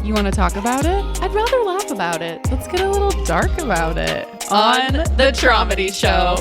You want to talk about it? I'd rather laugh about it. Let's get a little dark about it. On the Traumedy Show.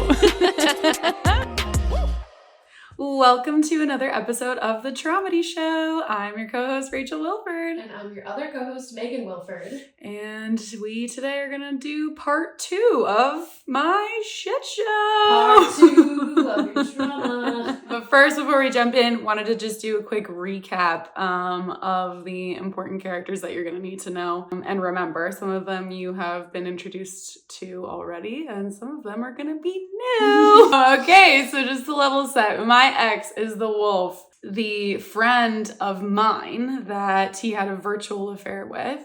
Welcome to another episode of the Traumedy Show. I'm your co-host, Rachel Wilford. And I'm your other co-host, Megan Wilford. And we today are going to do part 2 of my shit show. Part 2 of your trauma. But first, before we jump in, wanted to just do a quick recap of the important characters that you're going to need to know and remember. Some of them you have been introduced to already, and some of them are going to be new. Okay, so just to level set, my ex is the wolf, the friend of mine that he had a virtual affair with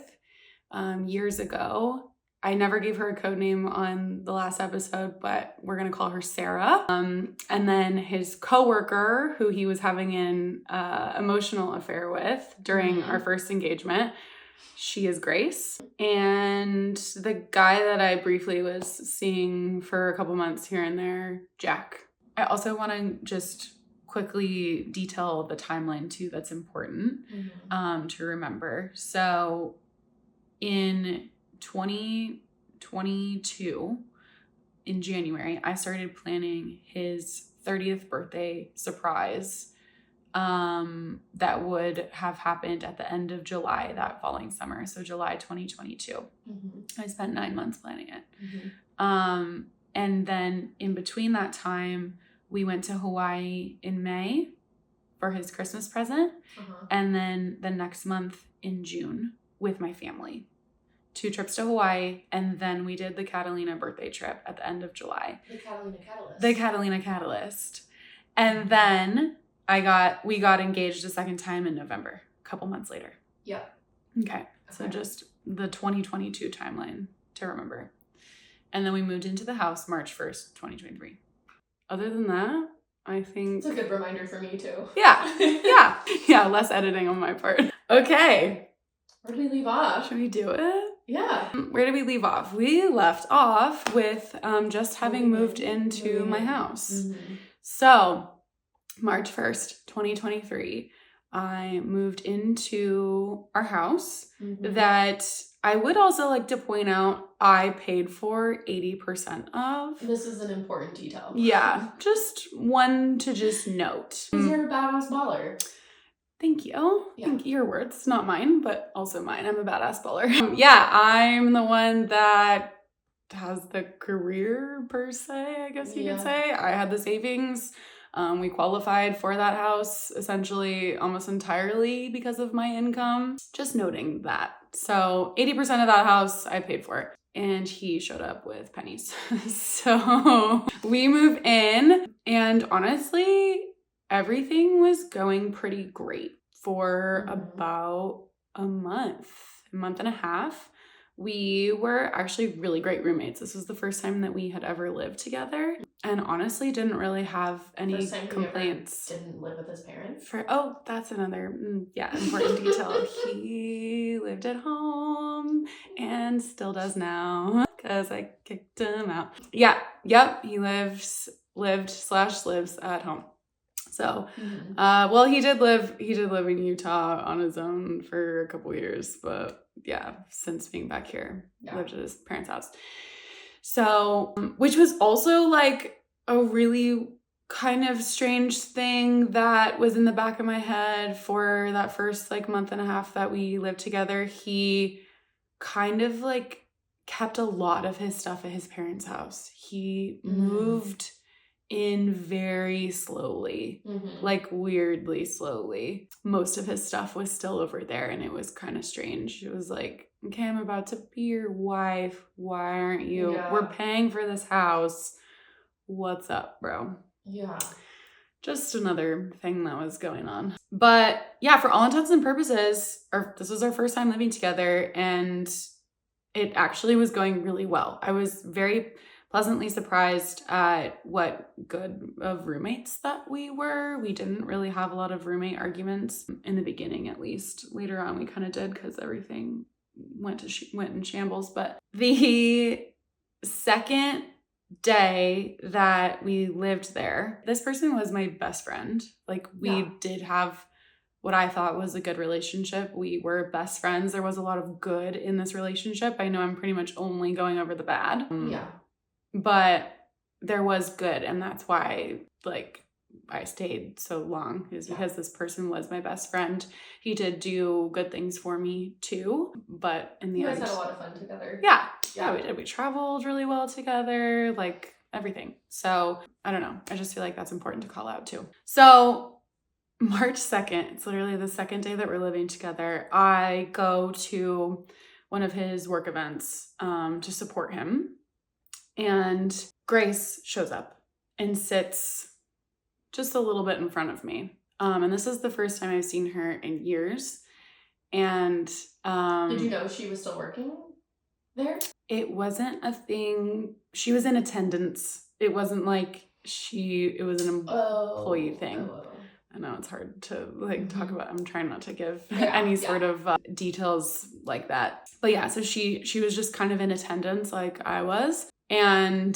years ago. I never gave her a code name on the last episode, but we're going to call her Sarah. And then his coworker, who he was having an emotional affair with during our first engagement, she is Grace. And the guy that I briefly was seeing for a couple months here and there, Jack. I also want to just quickly detail the timeline too. That's important to remember. So in 2022, in January, I started planning his 30th birthday surprise that would have happened at the end of July that following summer. So July 2022. I spent 9 months planning it. And then in between that time, we went to Hawaii in May for his Christmas present. And then the next month in June with my family. 2 trips to Hawaii, and then we did the Catalina birthday trip at the end of July. The Catalina Catalyst. The Catalina Catalyst. And then we got engaged a second time in November, a couple months later. Yep. Okay. So just the 2022 timeline to remember. And then we moved into the house March 1st, 2023. Other than that, I think... It's a good reminder for me, too. Yeah, less editing on my part. Okay. Where did we leave off? Should we do it? Yeah. Where did we leave off? We left off with just having moved into my house. So, March 1st, 2023, I moved into our house that I would also like to point out I paid for 80% of. This is an important detail. Yeah, just one to just note. Because you're a badass baller. Thank you. Yeah. Thank you. Your words, not mine, but also mine. I'm a badass baller. Yeah, I'm the one that has the career per se, I guess you could say. I had the savings. We qualified for that house essentially almost entirely because of my income. Just noting that. So 80% of that house I paid for. And he showed up with pennies. So we move in, and honestly, everything was going pretty great for about a month and a half. We were actually really great roommates. This was the first time that we had ever lived together, and honestly didn't really have any first time complaints. He ever didn't live with his parents? That's another important detail. He lived at home and still does now because I kicked him out. He lives at home. So, he did live in Utah on his own for a couple years, but yeah, since being back here, lived at his parents' house. So, which was also like a really kind of strange thing that was in the back of my head for that first like month and a half that we lived together. He kind of like kept a lot of his stuff at his parents' house. He moved in very slowly, like weirdly slowly. Most of his stuff was still over there, and it was kind of strange. It was like, okay, I'm about to be your wife. Why aren't you? Yeah. We're paying for this house. What's up, bro? Yeah. Just another thing that was going on. But yeah, for all intents and purposes, this was our first time living together, and it actually was going really well. I was very pleasantly surprised at what good of roommates that we were. We didn't really have a lot of roommate arguments in the beginning, at least. Later on, we kind of did because everything went in shambles. But the second day that we lived there, this person was my best friend. Like, we did have what I thought was a good relationship. We were best friends. There was a lot of good in this relationship. I know I'm pretty much only going over the bad. Yeah. But there was good, and that's why, like, I stayed so long, is because this person was my best friend. He did do good things for me too, but in the end, you guys had a lot of fun together. Yeah, we did. We traveled really well together, like everything. So I don't know. I just feel like that's important to call out too. So March 2nd, it's literally the second day that we're living together, I go to one of his work events to support him. And Grace shows up and sits just a little bit in front of me. And this is the first time I've seen her in years. And did you know she was still working there? It wasn't a thing. She was in attendance. It wasn't like it was an employee thing. I know it's hard to talk about. I'm trying not to give any sort of details like that. But yeah, so she was just kind of in attendance like I was. And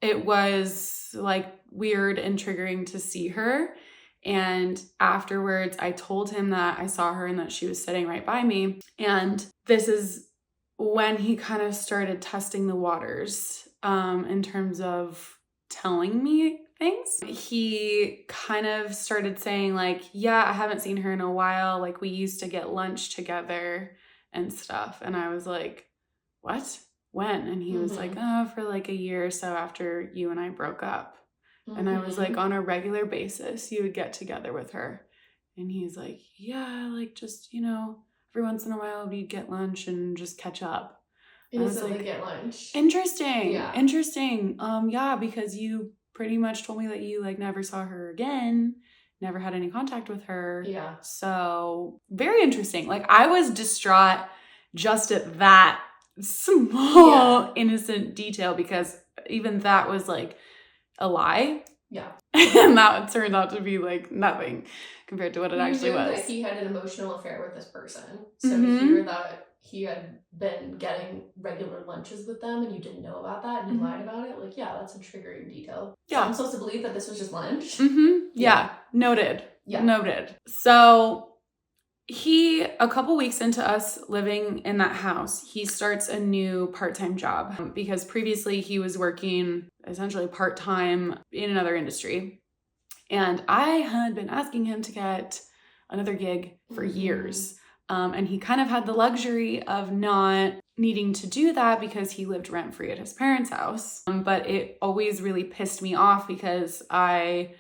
it was like weird and triggering to see her. And afterwards, I told him that I saw her and that she was sitting right by me. And this is when he kind of started testing the waters in terms of telling me things. He kind of started saying like, yeah, I haven't seen her in a while. Like, we used to get lunch together and stuff. And I was like, what? When? And he was like, oh, for like a year or so after you and I broke up. And I was like, on a regular basis, you would get together with her. And he's like, yeah, like just, every once in a while we'd get lunch and just catch up. Innocently get lunch. Interesting. Yeah. Interesting. Yeah, because you pretty much told me that you like never saw her again, never had any contact with her. Yeah. So very interesting. Like, I was distraught just at that small innocent detail, because even that was like a lie. Yeah. And that turned out to be like nothing compared to what it actually was. That he had an emotional affair with this person. So to hear that he had been getting regular lunches with them and you didn't know about that and you lied about it, like, yeah, that's a triggering detail. Yeah. So I'm supposed to believe that this was just lunch? Yeah. Noted. Yeah. Noted. So a couple weeks into us living in that house, he starts a new part-time job because previously he was working essentially part-time in another industry. And I had been asking him to get another gig for years. And he kind of had the luxury of not needing to do that because he lived rent-free at his parents' house. But it always really pissed me off because I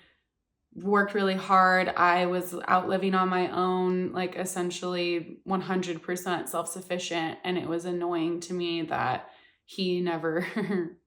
worked really hard. I was out living on my own, like essentially 100% self-sufficient. And it was annoying to me that he never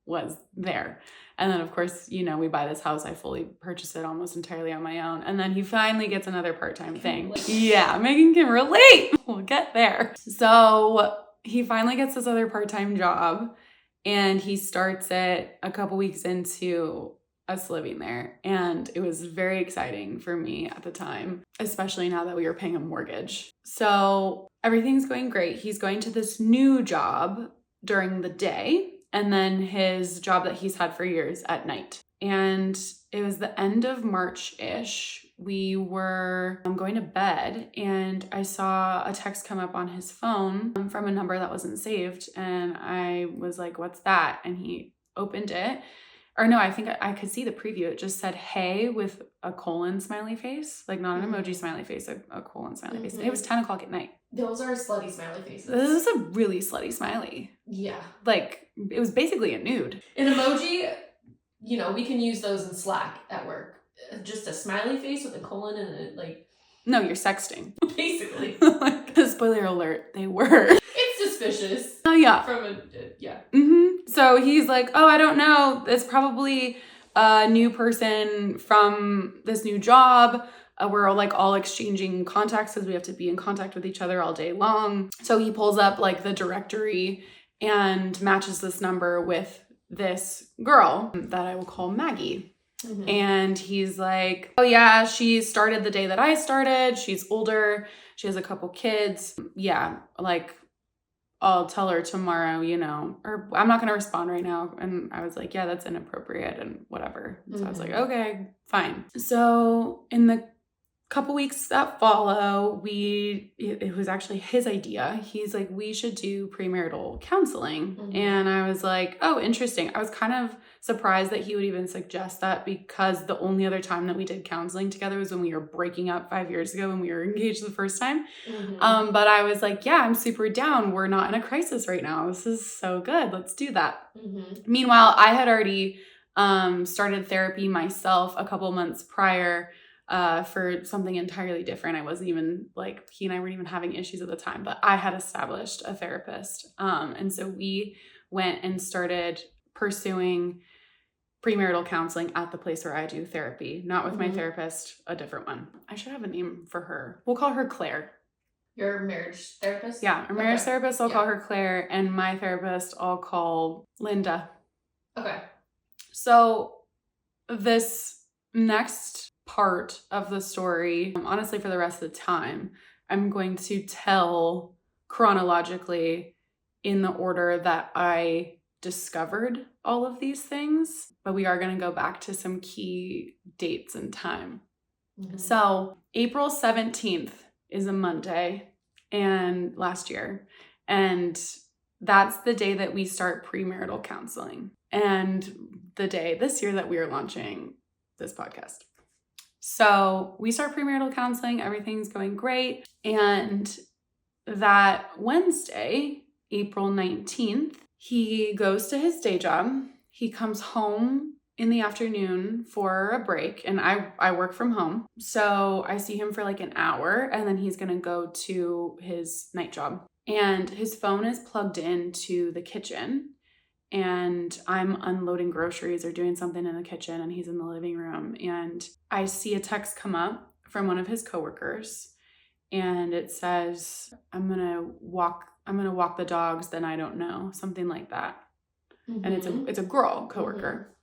was there. And then, of course, we buy this house. I fully purchased it almost entirely on my own. And then he finally gets another part-time thing. Yeah, Megan can relate. We'll get there. So he finally gets this other part-time job and he starts it a couple weeks into us living there. And it was very exciting for me at the time, especially now that we were paying a mortgage. So everything's going great. He's going to this new job during the day, and then his job that he's had for years at night. And it was the end of March-ish. We were going to bed and I saw a text come up on his phone from a number that wasn't saved. And I was like, what's that? And he opened it. Or no, I think I could see the preview. It just said, hey, with a colon smiley face. Like not an emoji smiley face, a colon smiley face. And it was 10 o'clock at night. Those are slutty smiley faces. This is a really slutty smiley. Yeah. Like, it was basically a nude. An emoji, we can use those in Slack at work. Just a smiley face with a colon and No, you're sexting. Basically. Spoiler alert, they were. It's suspicious. Oh, yeah. So he's like, oh, I don't know. It's probably a new person from this new job. We're like all exchanging contacts because we have to be in contact with each other all day long. So he pulls up like the directory and matches this number with this girl that I will call Maggie. And he's like, oh yeah, she started the day that I started. She's older. She has a couple kids. Yeah, like I'll tell her tomorrow, or I'm not going to respond right now. And I was like, yeah, that's inappropriate and whatever. So I was like, okay, fine. So in the couple weeks that follow, it was actually his idea. He's like, we should do premarital counseling. Mm-hmm. And I was like, oh, interesting. I was kind of surprised that he would even suggest that, because the only other time that we did counseling together was when we were breaking up 5 years ago when we were engaged the first time. Mm-hmm. But I was like, yeah, I'm super down. We're not in a crisis right now. This is so good. Let's do that. Mm-hmm. Meanwhile, I had already started therapy myself a couple months prior for something entirely different. I wasn't even like, he and I weren't even having issues at the time, but I had established a therapist. And so we went and started pursuing premarital counseling at the place where I do therapy, not with my therapist, a different one. I should have a name for her. We'll call her Claire. Your marriage therapist? Yeah, our marriage therapist, I'll call her Claire, and my therapist, I'll call Linda. Okay. So this next part of the story, honestly, for the rest of the time, I'm going to tell chronologically in the order that I discovered all of these things, but we are going to go back to some key dates and time. Mm-hmm. So April 17th is a Monday, and last year, and that's the day that we start premarital counseling, and the day this year that we are launching this podcast. So we start premarital counseling, everything's going great. And that Wednesday, April 19th, he goes to his day job. He comes home in the afternoon for a break, and I work from home. So I see him for like an hour, and then he's gonna go to his night job. And his phone is plugged into the kitchen, and I'm unloading groceries or doing something in the kitchen, and he's in the living room, and I see a text come up from one of his coworkers, and it says, I'm gonna walk the dogs, then I don't know, something like that. Mm-hmm. And it's a girl coworker.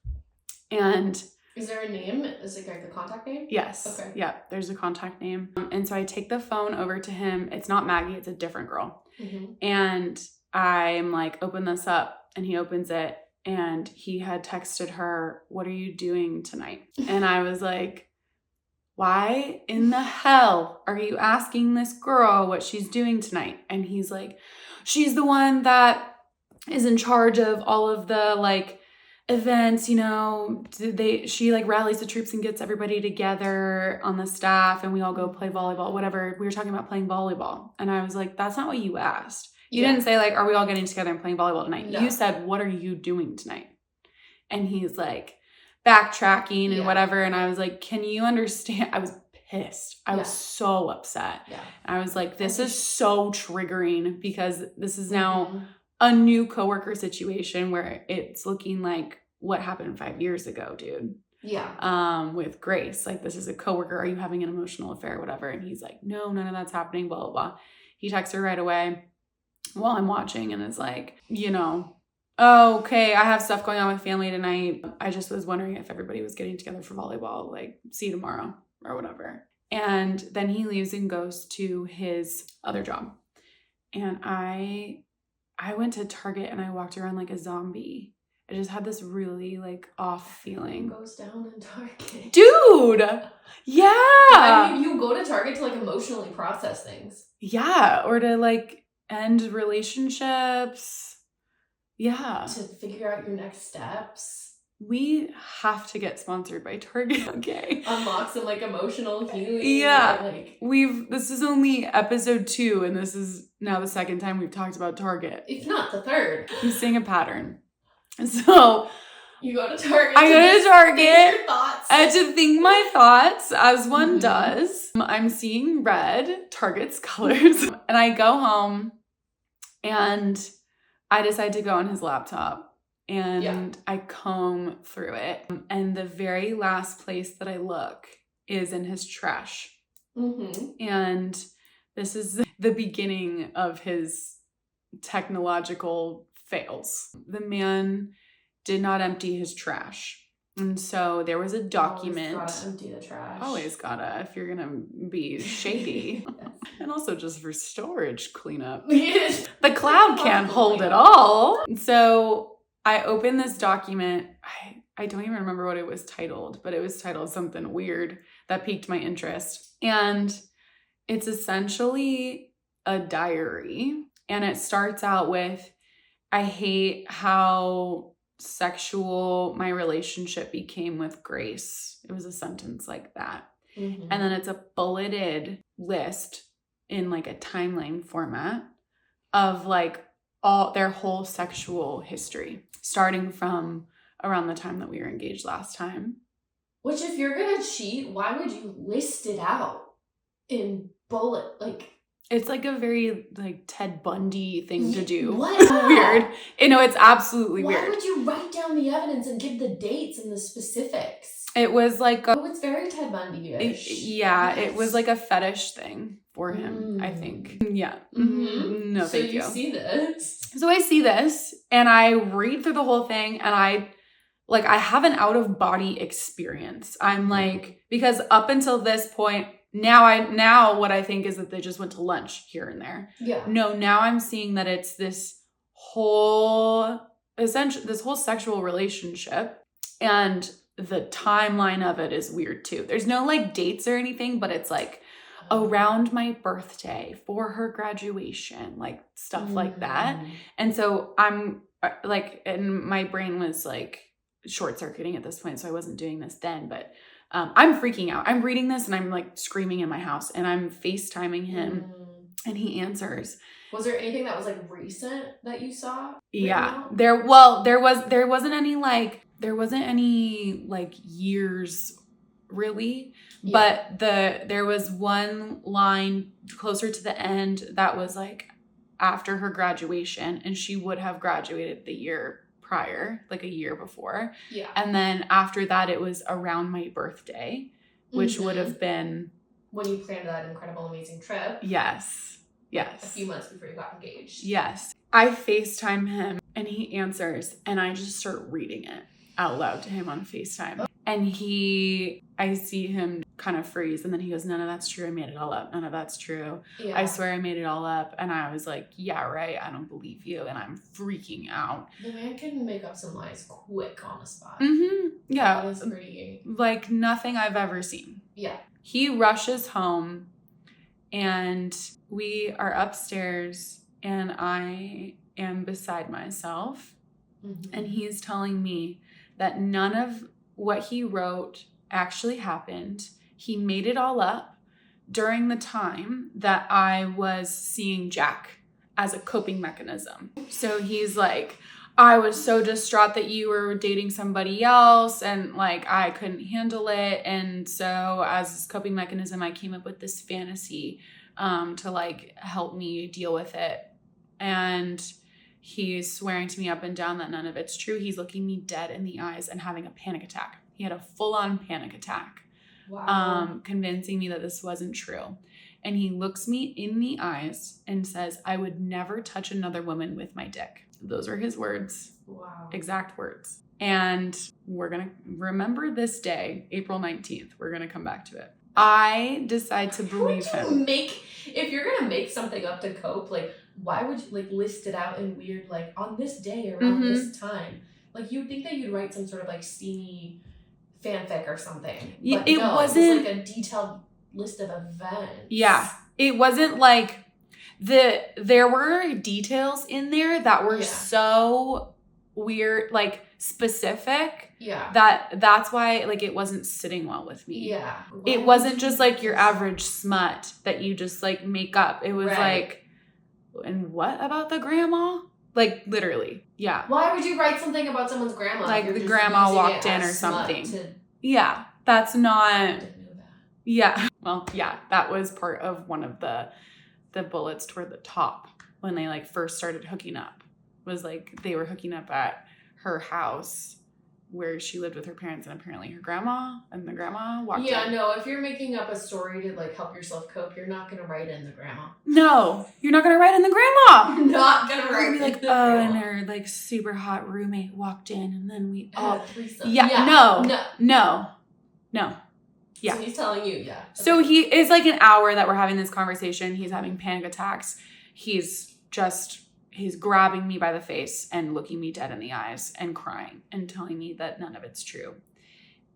Mm-hmm. And is there a name? Is it like the contact name? Yes. Okay. Yeah, there's a contact name. And so I take the phone over to him. It's not Maggie, it's a different girl. Mm-hmm. And I'm like, open this up. And he opens it, and he had texted her, what are you doing tonight? And I was like, why in the hell are you asking this girl what she's doing tonight? And he's like, she's the one that is in charge of all of the like events, you know, she like rallies the troops and gets everybody together on the staff, and we all go play volleyball, whatever. We were talking about playing volleyball. And I was like, that's not what you asked. You didn't say like, are we all getting together and playing volleyball tonight? No. You said, what are you doing tonight? And he's like backtracking and whatever. And I was like, can you understand? I was pissed. I was so upset. Yeah. And I was like, this is so triggering, because this is now a new coworker situation where it's looking like what happened 5 years ago, dude. Yeah. With Grace. Like, this is a coworker. Are you having an emotional affair? Whatever. And he's like, no, none of that's happening, blah, blah, blah. He texts her right away while I'm watching, and is like, you know, oh, okay, I have stuff going on with family tonight. I just was wondering if everybody was getting together for volleyball, like, see you tomorrow or whatever. And then he leaves and goes to his other job. And I went to Target and I walked around like a zombie. I just had this really like off feeling. It goes down in Target. Dude! Yeah! I mean, you go to Target to like emotionally process things. Yeah, or to like end relationships. Yeah. To figure out your next steps. We have to get sponsored by Target, okay? Unlock some like emotional healing. Yeah. Like, this is only episode 2, and this is now the second time we've talked about Target. If not the third. I'm seeing a pattern. So you go to Target. I go to Target. Think your thoughts. I had to think my thoughts, as one does. I'm seeing red, Target's colors. And I go home, and I decide to go on his laptop. And I comb through it. And the very last place that I look is in his trash. Mm-hmm. And this is the beginning of his technological fails. The man did not empty his trash. And so there was a document. Always gotta empty the trash. Always gotta, if you're gonna be shady. Yes. And also just for storage cleanup. The cloud can't hold it all. So I opened this document. I don't even remember what it was titled, but it was titled something weird that piqued my interest. And it's essentially a diary. And it starts out with, I hate how sexual my relationship became with Grace. It was a sentence like that. Mm-hmm. And then it's a bulleted list in like a timeline format of like all their whole sexual history, starting from around the time that we were engaged last time. Which, if you're gonna cheat, why would you list it out in bullet? Like, it's like a very like Ted Bundy thing to do. What? Weird. You know, it's absolutely why weird. would you write down the evidence and give the dates and the specifics? It was like it's very Ted Bundy-ish. Yes. It was like a fetish thing for him, I think. Yeah. Mm-hmm. No, thank you. So you see this. So I see this and I read through the whole thing and I have an out-of-body experience. I'm like, because up until this point, now what I think is that they just went to lunch here and there. Yeah. No, now I'm seeing that it's this whole sexual relationship, and the timeline of it is weird too. There's no like dates or anything, but it's like around my birthday, for her graduation, like stuff like that. And so I'm like, and my brain was like short-circuiting at this point, so I wasn't doing this then, but I'm freaking out. I'm reading this and I'm like screaming in my house and I'm FaceTiming him and he answers. Was there anything that was like recent that you saw? Yeah. There wasn't any like years really, but there was one line closer to the end that was like after her graduation, and she would have graduated the year prior, like a year before. Yeah. And then after that, it was around my birthday, which would have been when you planned that incredible, amazing trip. Yes. A few months before you got engaged. Yes. I FaceTime him and he answers and I just start reading it out loud to him on FaceTime. And I see him kind of freeze and then he goes, none of that's true. I made it all up. None of that's true. Yeah. I swear I made it all up. And I was like, yeah, right. I don't believe you. And I'm freaking out. The man can make up some lies quick on the spot. Mm-hmm. Yeah. That is pretty... like nothing I've ever seen. Yeah. He rushes home and we are upstairs and I am beside myself. Mm-hmm. And he's telling me that none of what he wrote actually happened. He made it all up during the time that I was seeing Jack as a coping mechanism. So he's like, I was so distraught that you were dating somebody else and like I couldn't handle it. And so as this coping mechanism, I came up with this fantasy to like help me deal with it. And he's swearing to me up and down that none of it's true. He's looking me dead in the eyes and having a panic attack. He had a full-on panic attack. Wow. Convincing me that this wasn't true. And he looks me in the eyes and says, I would never touch another woman with my dick. Those are his words. Wow. Exact words. And we're going to remember this day, April 19th. We're going to come back to it. I decide to believe him. If you're going to make something up to cope, like, why would you like list it out in weird, like on this day around this time? Like you'd think that you'd write some sort of like steamy fanfic or something. Yeah, but it wasn't. It was like a detailed list of events. Yeah. It wasn't like there were details in there that were so weird, like specific. Yeah. That's why like it wasn't sitting well with me. Yeah. It wasn't just like your average smut that you just like make up. It was like, and what about the grandma? Like literally. Yeah. Why would you write something about someone's grandma? Like the grandma walked in or something. Yeah. That's not. I didn't know that. Yeah. Well, yeah. That was part of one of the bullets toward the top when they like first started hooking up. Was like they were hooking up at her house where she lived with her parents and apparently her grandma, and the grandma walked in. Yeah, no, if you're making up a story to like help yourself cope, you're not going to write in the grandma. No, you're not going to write in the grandma. You're not going to write in like, the grandma. And her like super hot roommate walked in and then we all... No. Yeah. So he's telling you, yeah. Okay. So it's like an hour that we're having this conversation. He's having panic attacks. He's grabbing me by the face and looking me dead in the eyes and crying and telling me that none of it's true.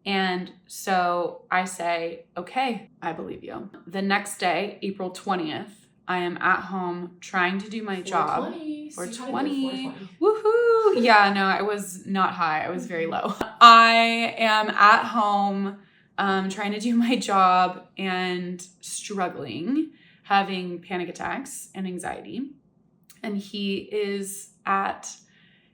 And so I say, okay, I believe you. The next day, April 20th, I am at home trying to do my job. 420. Woohoo! Yeah, no, I was not high. I was very low. I am at home trying to do my job and struggling, having panic attacks and anxiety. And he is at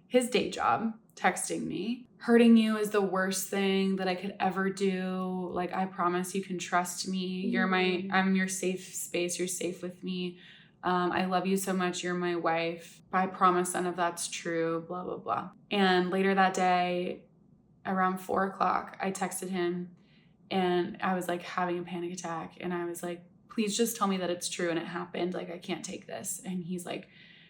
his day job texting me. Hurting you is the worst thing that I could ever do. Like, I promise you can trust me. I'm your safe space. You're safe with me. I love you so much. You're my wife. I promise none of that's true, blah, blah, blah. And later that day, around 4:00, I texted him and I was like having a panic attack. And I was like, please just tell me that it's true and it happened. Like, I can't take this. And he's like,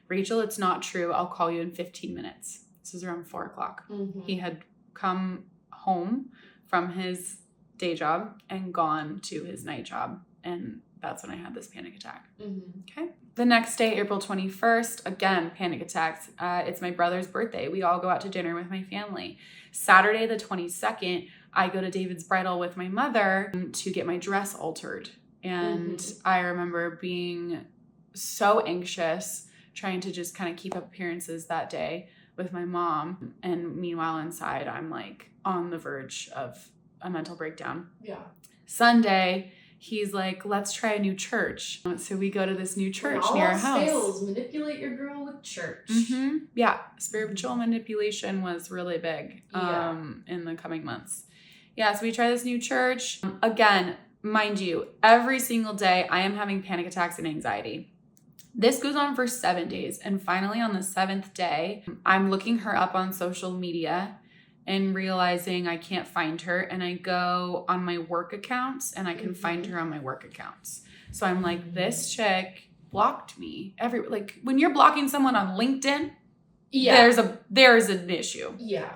Rachel, it's not true. I'll call you in 15 minutes. This was around 4:00. Mm-hmm. He had come home from his day job and gone to his night job. And that's when I had this panic attack. Mm-hmm. Okay. The next day, April 21st, again, panic attacks. It's my brother's birthday. We all go out to dinner with my family. Saturday, the 22nd, I go to David's Bridal with my mother to get my dress altered. And I remember being so anxious, trying to just kind of keep up appearances that day with my mom. And meanwhile, inside, I'm like on the verge of a mental breakdown. Yeah. Sunday, he's like, let's try a new church. So we go to this new church near our house. Fails, manipulate your girl with church. Mm-hmm. Yeah. Spiritual manipulation was really big in the coming months. Yeah. So we try this new church. Again, mind you, every single day I am having panic attacks and anxiety. This goes on for 7 days. And finally, on the 7th day, I'm looking her up on social media and realizing I can't find her. And I go on my work accounts and I can find her on my work accounts. So I'm like, this chick blocked me. Like, when you're blocking someone on LinkedIn, there's an issue. Yeah.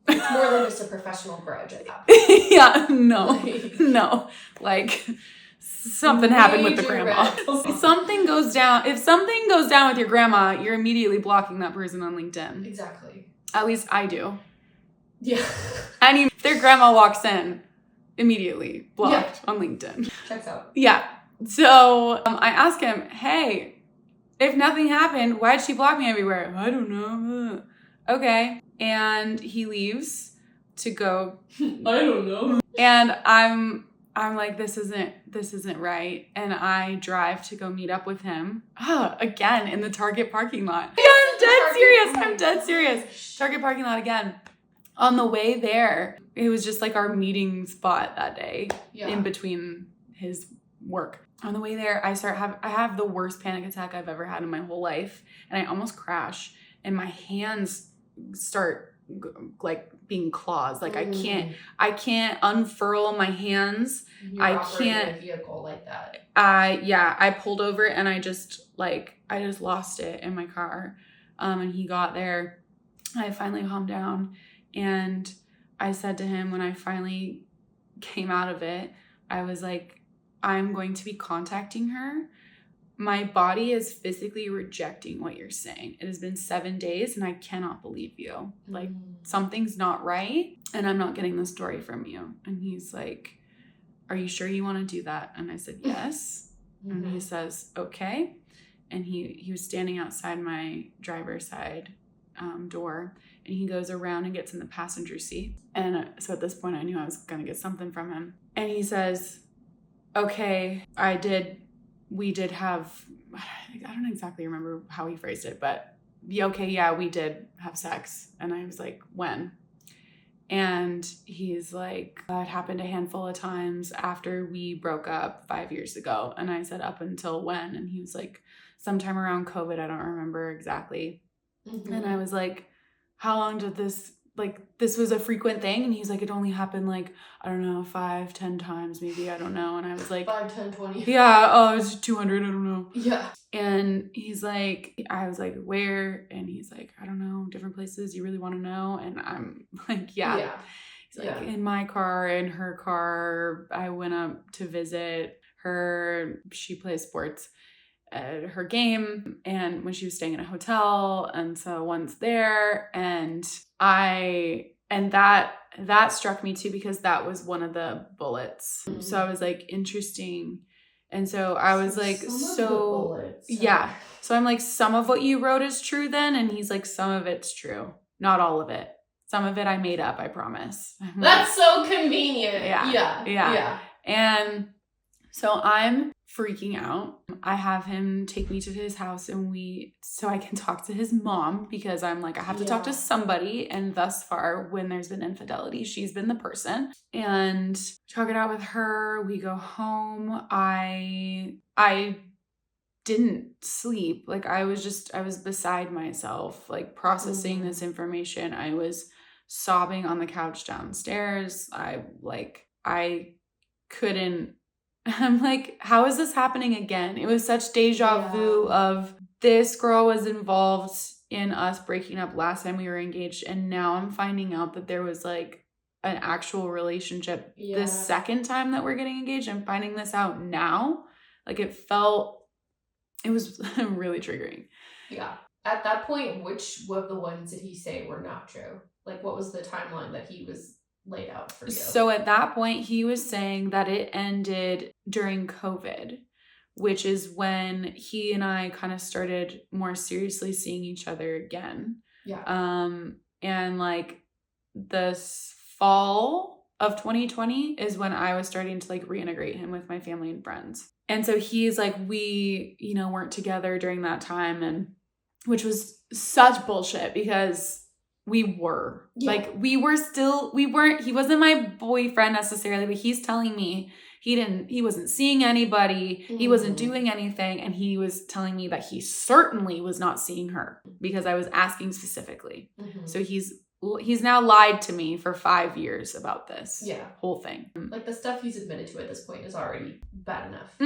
It's more than just a professional grudge at that point. Yeah, no. Like, something happened with the grandma. If something goes down with your grandma, you're immediately blocking that person on LinkedIn. Exactly. At least I do. Yeah. I mean, if their grandma walks in, immediately blocked on LinkedIn. Checks out. Yeah. So I ask him, hey, if nothing happened, why'd she block me everywhere? I don't know. Okay. And he leaves to go. I don't know. And I'm like, this isn't right. And I drive to go meet up with him. Again, in the Target parking lot. Yeah, I'm dead serious. Target parking lot again. On the way there, it was just like our meeting spot that day in between his work. On the way there, I have the worst panic attack I've ever had in my whole life. And I almost crash and my hands start like being claws. Like I can't unfurl my hands. You're operating a vehicle like that. I pulled over and I just lost it in my car. And he got there. I finally calmed down and I said to him when I finally came out of it, I was like, I'm going to be contacting her. My body is physically rejecting what you're saying. It has been 7 days and I cannot believe you. Like, something's not right and I'm not getting the story from you. And he's like, are you sure you want to do that? And I said, yes. And he says, okay. And he was standing outside my driver's side door and he goes around and gets in the passenger seat. And so at this point I knew I was going to get something from him. And he says, okay, we did have, I don't exactly remember how he phrased it, but we did have sex. And I was like, when? And he's like, it happened a handful of times after we broke up 5 years ago. And I said, up until when? And he was like, sometime around COVID. I don't remember exactly. And I was like, how long did this was a frequent thing? And he's like, it only happened 5, 10 times maybe, I don't know. And I was like 5, 10, 20. Yeah, it's 200, I don't know. Yeah. And he's like, I was like, where? And he's like, I don't know, different places, you really want to know? And I'm like, yeah. He's like, in my car, in her car, I went up to visit her, she plays sports at her game, and when she was staying in a hotel, and so once there, and I And that struck me too, because that was one of the bullets. Mm-hmm. So I was like, interesting. And so I was like, yeah. So I'm like, some of what you wrote is true then? And he's like, some of it's true. Not all of it. Some of it I made up, I promise. That's so convenient. Yeah. And so I'm freaking out. I have him take me to his house so I can talk to his mom, because I'm like, I have to talk to somebody. And thus far, when there's been infidelity, she's been the person. And talk it out with her. We go home. I didn't sleep. Like I was beside myself, like processing this information. I was sobbing on the couch downstairs. I couldn't. I'm like, how is this happening again? It was such deja vu of this girl was involved in us breaking up last time we were engaged. And now I'm finding out that there was like an actual relationship the second time that we're getting engaged. I'm finding this out now. Like it was really triggering. Yeah. At that point, which of the ones did he say were not true? Like what was the timeline that he was laid out for you? So at that point, he was saying that it ended during COVID, which is when he and I kind of started more seriously seeing each other again. Yeah. And like this fall of 2020 is when I was starting to like reintegrate him with my family and friends. And so he's like, we, weren't together during that time, and which was such bullshit, because we were. Like we weren't, he wasn't my boyfriend necessarily, but he's telling me he wasn't seeing anybody, he wasn't doing anything, and he was telling me that he certainly was not seeing her because I was asking specifically. So he's now lied to me for 5 years about this whole thing. Like the stuff he's admitted to at this point is already bad enough.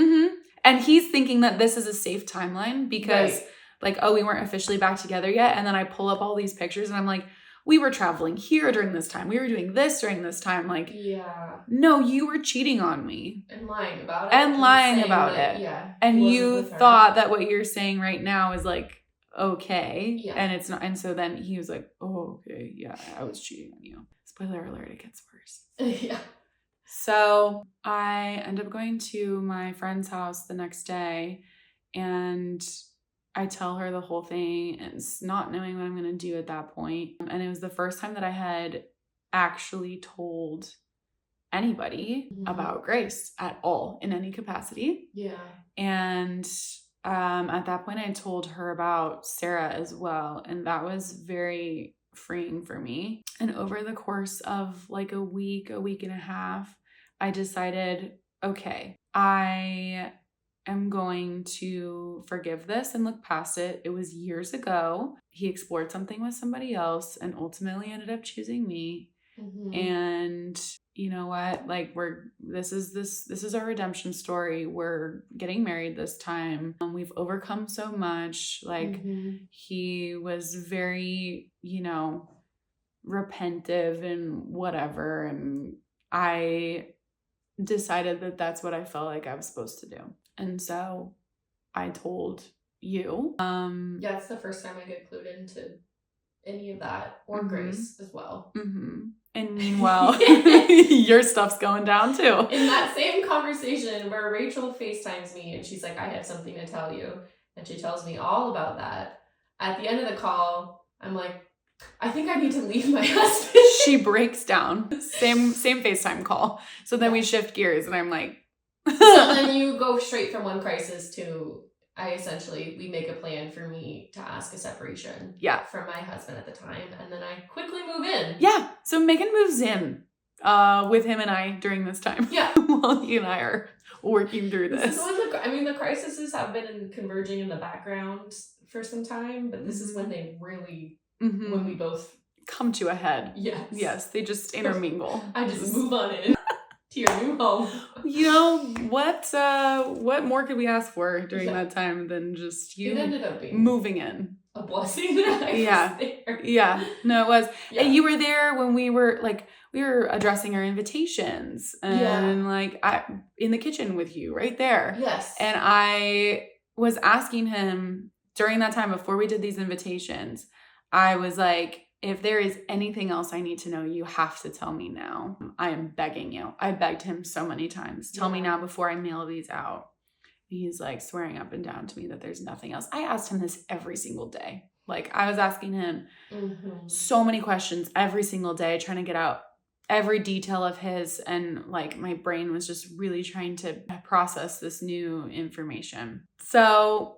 And he's thinking that this is a safe timeline because like, oh, we weren't officially back together yet. And then I pull up all these pictures and I'm like, we were traveling here during this time. We were doing this during this time. Like, no, you were cheating on me. And lying about it. Yeah. And you thought that what you're saying right now is like, okay. Yeah. And it's not. And so then he was like, oh, okay. Yeah, I was cheating on you. Spoiler alert, it gets worse. Yeah. So I end up going to my friend's house the next day, and I tell her the whole thing, and not knowing what I'm going to do at that point. And it was the first time that I had actually told anybody about Grace at all in any capacity. Yeah. And at that point, I told her about Sarah as well. And that was very freeing for me. And over the course of like a week and a half, I decided, okay, I am going to forgive this and look past it. It was years ago. He explored something with somebody else and ultimately ended up choosing me. And you know what? Like this is our redemption story. We're getting married this time. We've overcome so much. Like he was very, repentive and whatever. And I decided that that's what I felt like I was supposed to do. And so I told you. Yeah, it's the first time I get clued into any of that, or Grace as well. And meanwhile, your stuff's going down too. In that same conversation where Rachel FaceTimes me and she's like, I have something to tell you. And she tells me all about that. At the end of the call, I'm like, I think I need to leave my husband. She breaks down. Same FaceTime call. So then we shift gears and I'm like. So then you go straight from one crisis to, we make a plan for me to ask a separation from my husband at the time. And then I quickly move in. Yeah. So Megan moves in with him and I during this time. Yeah. While he and I are working through this. This is when the crises have been converging in the background for some time, but this is when they really, when we both come to a head. Yes. Yes. They just intermingle. I just move on in. To your new home. What more could we ask for during that time than just you ended up being moving in? A blessing that I was there. Yeah. No, it was. Yeah. And you were there when we were addressing our invitations and in the kitchen with you right there. Yes. And I was asking him during that time before we did these invitations, I was like, if there is anything else I need to know, you have to tell me now. I am begging you. I begged him so many times. Tell me now before I mail these out. He's like swearing up and down to me that there's nothing else. I asked him this every single day. Like I was asking him so many questions every single day, trying to get out every detail of his. And like my brain was just really trying to process this new information. So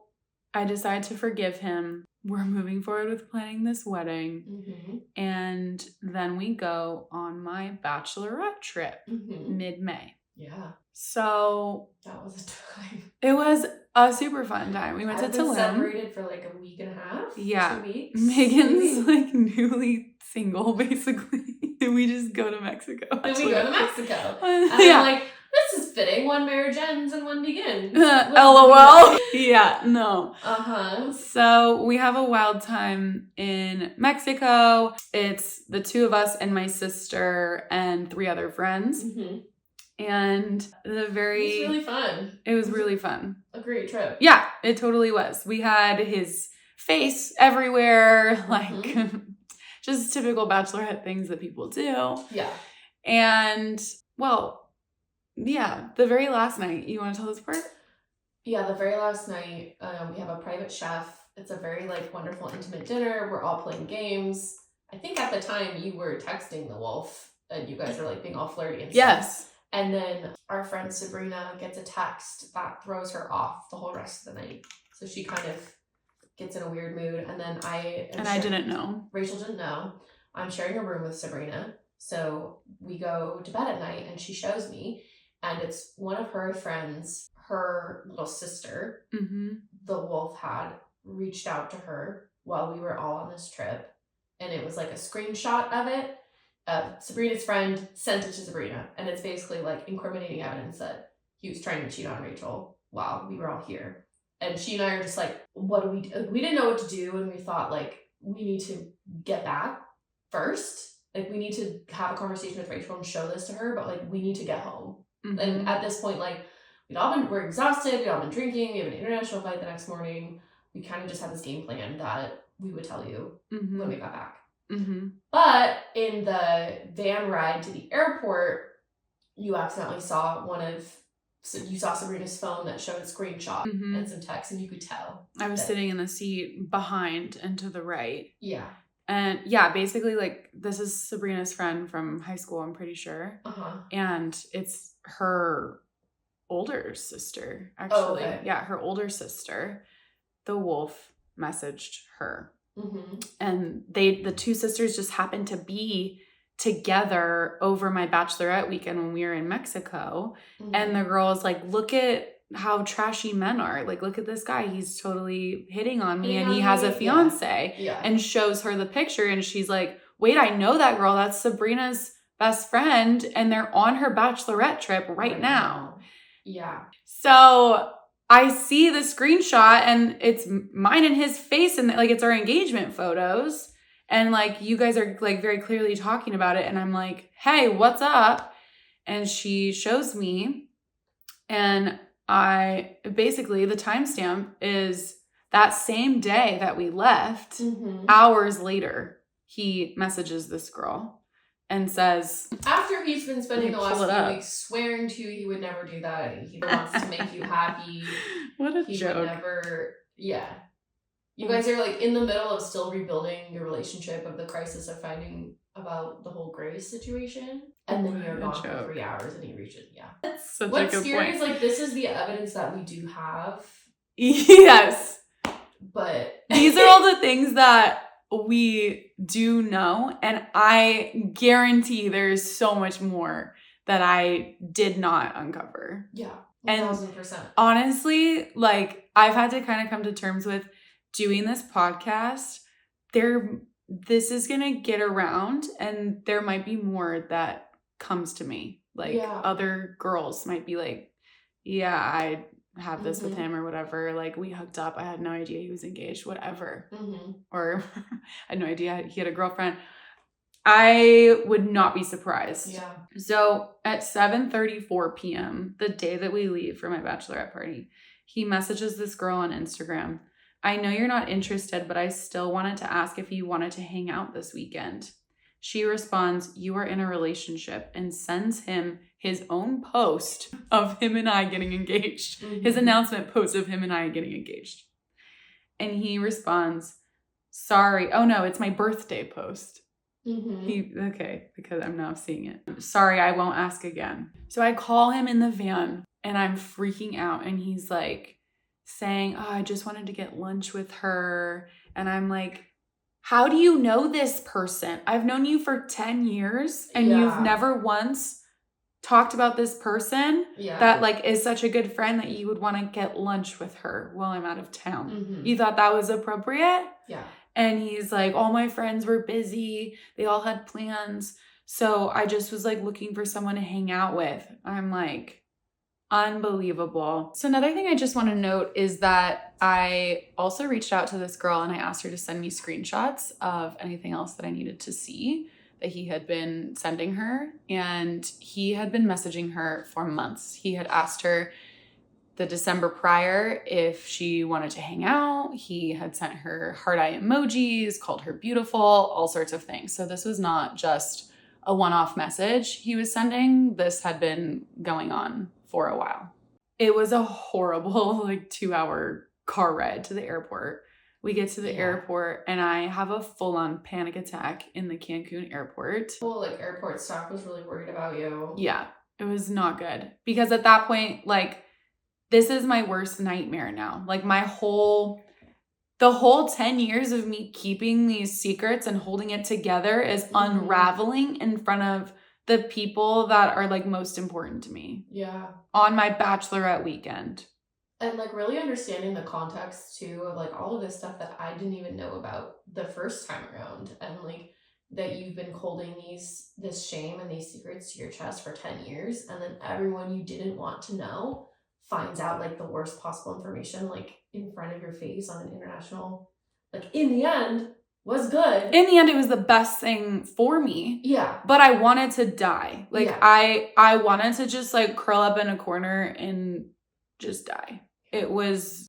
I decided to forgive him. We're moving forward with planning this wedding. And then we go on my bachelorette trip mid-May. Yeah. So that was a time. It was a super fun time. We went to Tulum. Separated for like a week and a half. Yeah. 2 weeks. Megan's like newly single, basically. Did we just go to Mexico? Did we go to Mexico? And I'm like, this is fitting. One marriage ends and one begins. LOL. Yeah, no. Uh-huh. So we have a wild time in Mexico. It's the two of us and my sister and 3 other friends. And it was really fun. It was really fun. A great trip. Yeah, it totally was. We had his face everywhere, like just typical bachelorette things that people do. Yeah. And, well, yeah, the very last night, you want to tell this part? Yeah, the very last night, we have a private chef. It's a very, like, wonderful, intimate dinner. We're all playing games. I think at the time you were texting the wolf, and you guys were, like, being all flirty and stuff. Yes. And then our friend Sabrina gets a text that throws her off the whole rest of the night. So she kind of gets in a weird mood. And then I didn't know. Rachel didn't know. I'm sharing a room with Sabrina. So we go to bed at night and she shows me. And it's one of her friends, her little sister, the wolf had reached out to her while we were all on this trip. And it was like a screenshot of it. Sabrina's friend sent it to Sabrina, and it's basically like incriminating evidence that he was trying to cheat on Rachel while we were all here. And she and I are just like, what do we do? We didn't know what to do, and we thought like we need to get back first. Like we need to have a conversation with Rachel and show this to her, but like we need to get home. And at this point, like we're exhausted, we'd all been drinking, we have an international flight the next morning. We kind of just had this game plan that we would tell you when we got back. But in the van ride to the airport, you accidentally saw you saw Sabrina's phone that showed a screenshot and some text, and you could tell. I was sitting in the seat behind and to the right. Yeah. And yeah, basically like this is Sabrina's friend from high school, I'm pretty sure. And it's her older sister, actually. Oh, okay. Yeah, her older sister. The wolf messaged her. And the 2 sisters just happened to be together over my bachelorette weekend when we were in Mexico. And the girl was like, look at how trashy men are. Like, look at this guy. He's totally hitting on me and he has a fiancé. Yeah. And shows her the picture. And she's like, wait, I know that girl. That's Sabrina's best friend. And they're on her bachelorette trip right now. Yeah. So I see the screenshot and it's mine and his face and like it's our engagement photos. And like you guys are like very clearly talking about it. And I'm like, hey, what's up? And she shows me. And I basically the timestamp is that same day that we left, hours later, he messages this girl and says, after he's been spending the last few weeks swearing to you he would never do that, he wants to make you happy. What a joke. Would never, yeah. You guys are like in the middle of still rebuilding your relationship of the crisis of finding about the whole Grace situation. And then you're gone for 3 hours and he reaches, yeah. That's such What's a good scary point. is like this is the evidence that we do have. Yes. But these are all the things that we do know, and I guarantee there's so much more that I did not uncover. Yeah, 1000%. Honestly, like I've had to kind of come to terms with doing this podcast. This is gonna get around, and there might be more that comes to me. Like other girls might be like, yeah, I have this with him or whatever. Like we hooked up. I had no idea he was engaged, whatever. Or I had no idea he had a girlfriend. I would not be surprised. Yeah. So at 7:34 p.m., the day that we leave for my bachelorette party, he messages this girl on Instagram I know you're not interested, but I still wanted to ask if you wanted to hang out this weekend. She responds, you are in a relationship, and sends him his own post of him and I getting engaged. His announcement post of him and I getting engaged. And he responds, sorry. Oh no, it's my birthday post. Okay, because I'm now seeing it. Sorry, I won't ask again. So I call him in the van and I'm freaking out. And he's like saying, oh, I just wanted to get lunch with her. And I'm like, how do you know this person? I've known you for 10 years and you've never once talked about this person that like is such a good friend that you would want to get lunch with her while I'm out of town. You thought that was appropriate? Yeah. And he's like, all my friends were busy. They all had plans. So I just was like looking for someone to hang out with. I'm like, unbelievable. So another thing I just want to note is that I also reached out to this girl and I asked her to send me screenshots of anything else that I needed to see that he had been sending her. And he had been messaging her for months. He had asked her the December prior if she wanted to hang out. He had sent her heart eye emojis, called her beautiful, all sorts of things. So this was not just a one-off message he was sending. This had been going on for a while. It was a horrible 2-hour car ride to the airport. We get to the airport and I have a full-on panic attack in the Cancun airport. Well, airport staff was really worried about you. Yeah, it was not good. Because at that point, this is my worst nightmare now. The whole 10 years of me keeping these secrets and holding it together is unraveling in front of the people that are most important to me. Yeah. On my bachelorette weekend. And really understanding the context too of all of this stuff that I didn't even know about the first time around. And that you've been holding this shame and these secrets to your chest for 10 years. And then everyone you didn't want to know finds out the worst possible information in front of your face on an international, in the end was good. In the end, it was the best thing for me. Yeah. But I wanted to die. I wanted to just curl up in a corner and just die. It was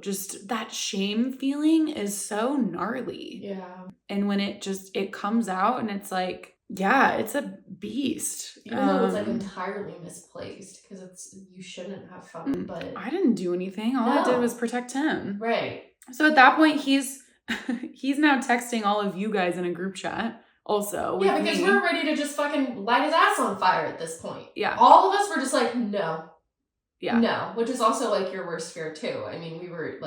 just that shame feeling is so gnarly. Yeah. And when it comes out and it's it's a beast. Even though it's entirely misplaced because you shouldn't have felt, but I didn't do anything. All I did was protect him. Right. So at that point, he's now texting all of you guys in a group chat also. Yeah, because we're ready to just fucking light his ass on fire at this point. Yeah. All of us were just no. Yeah. No, which is also your worst fear too. I mean, we were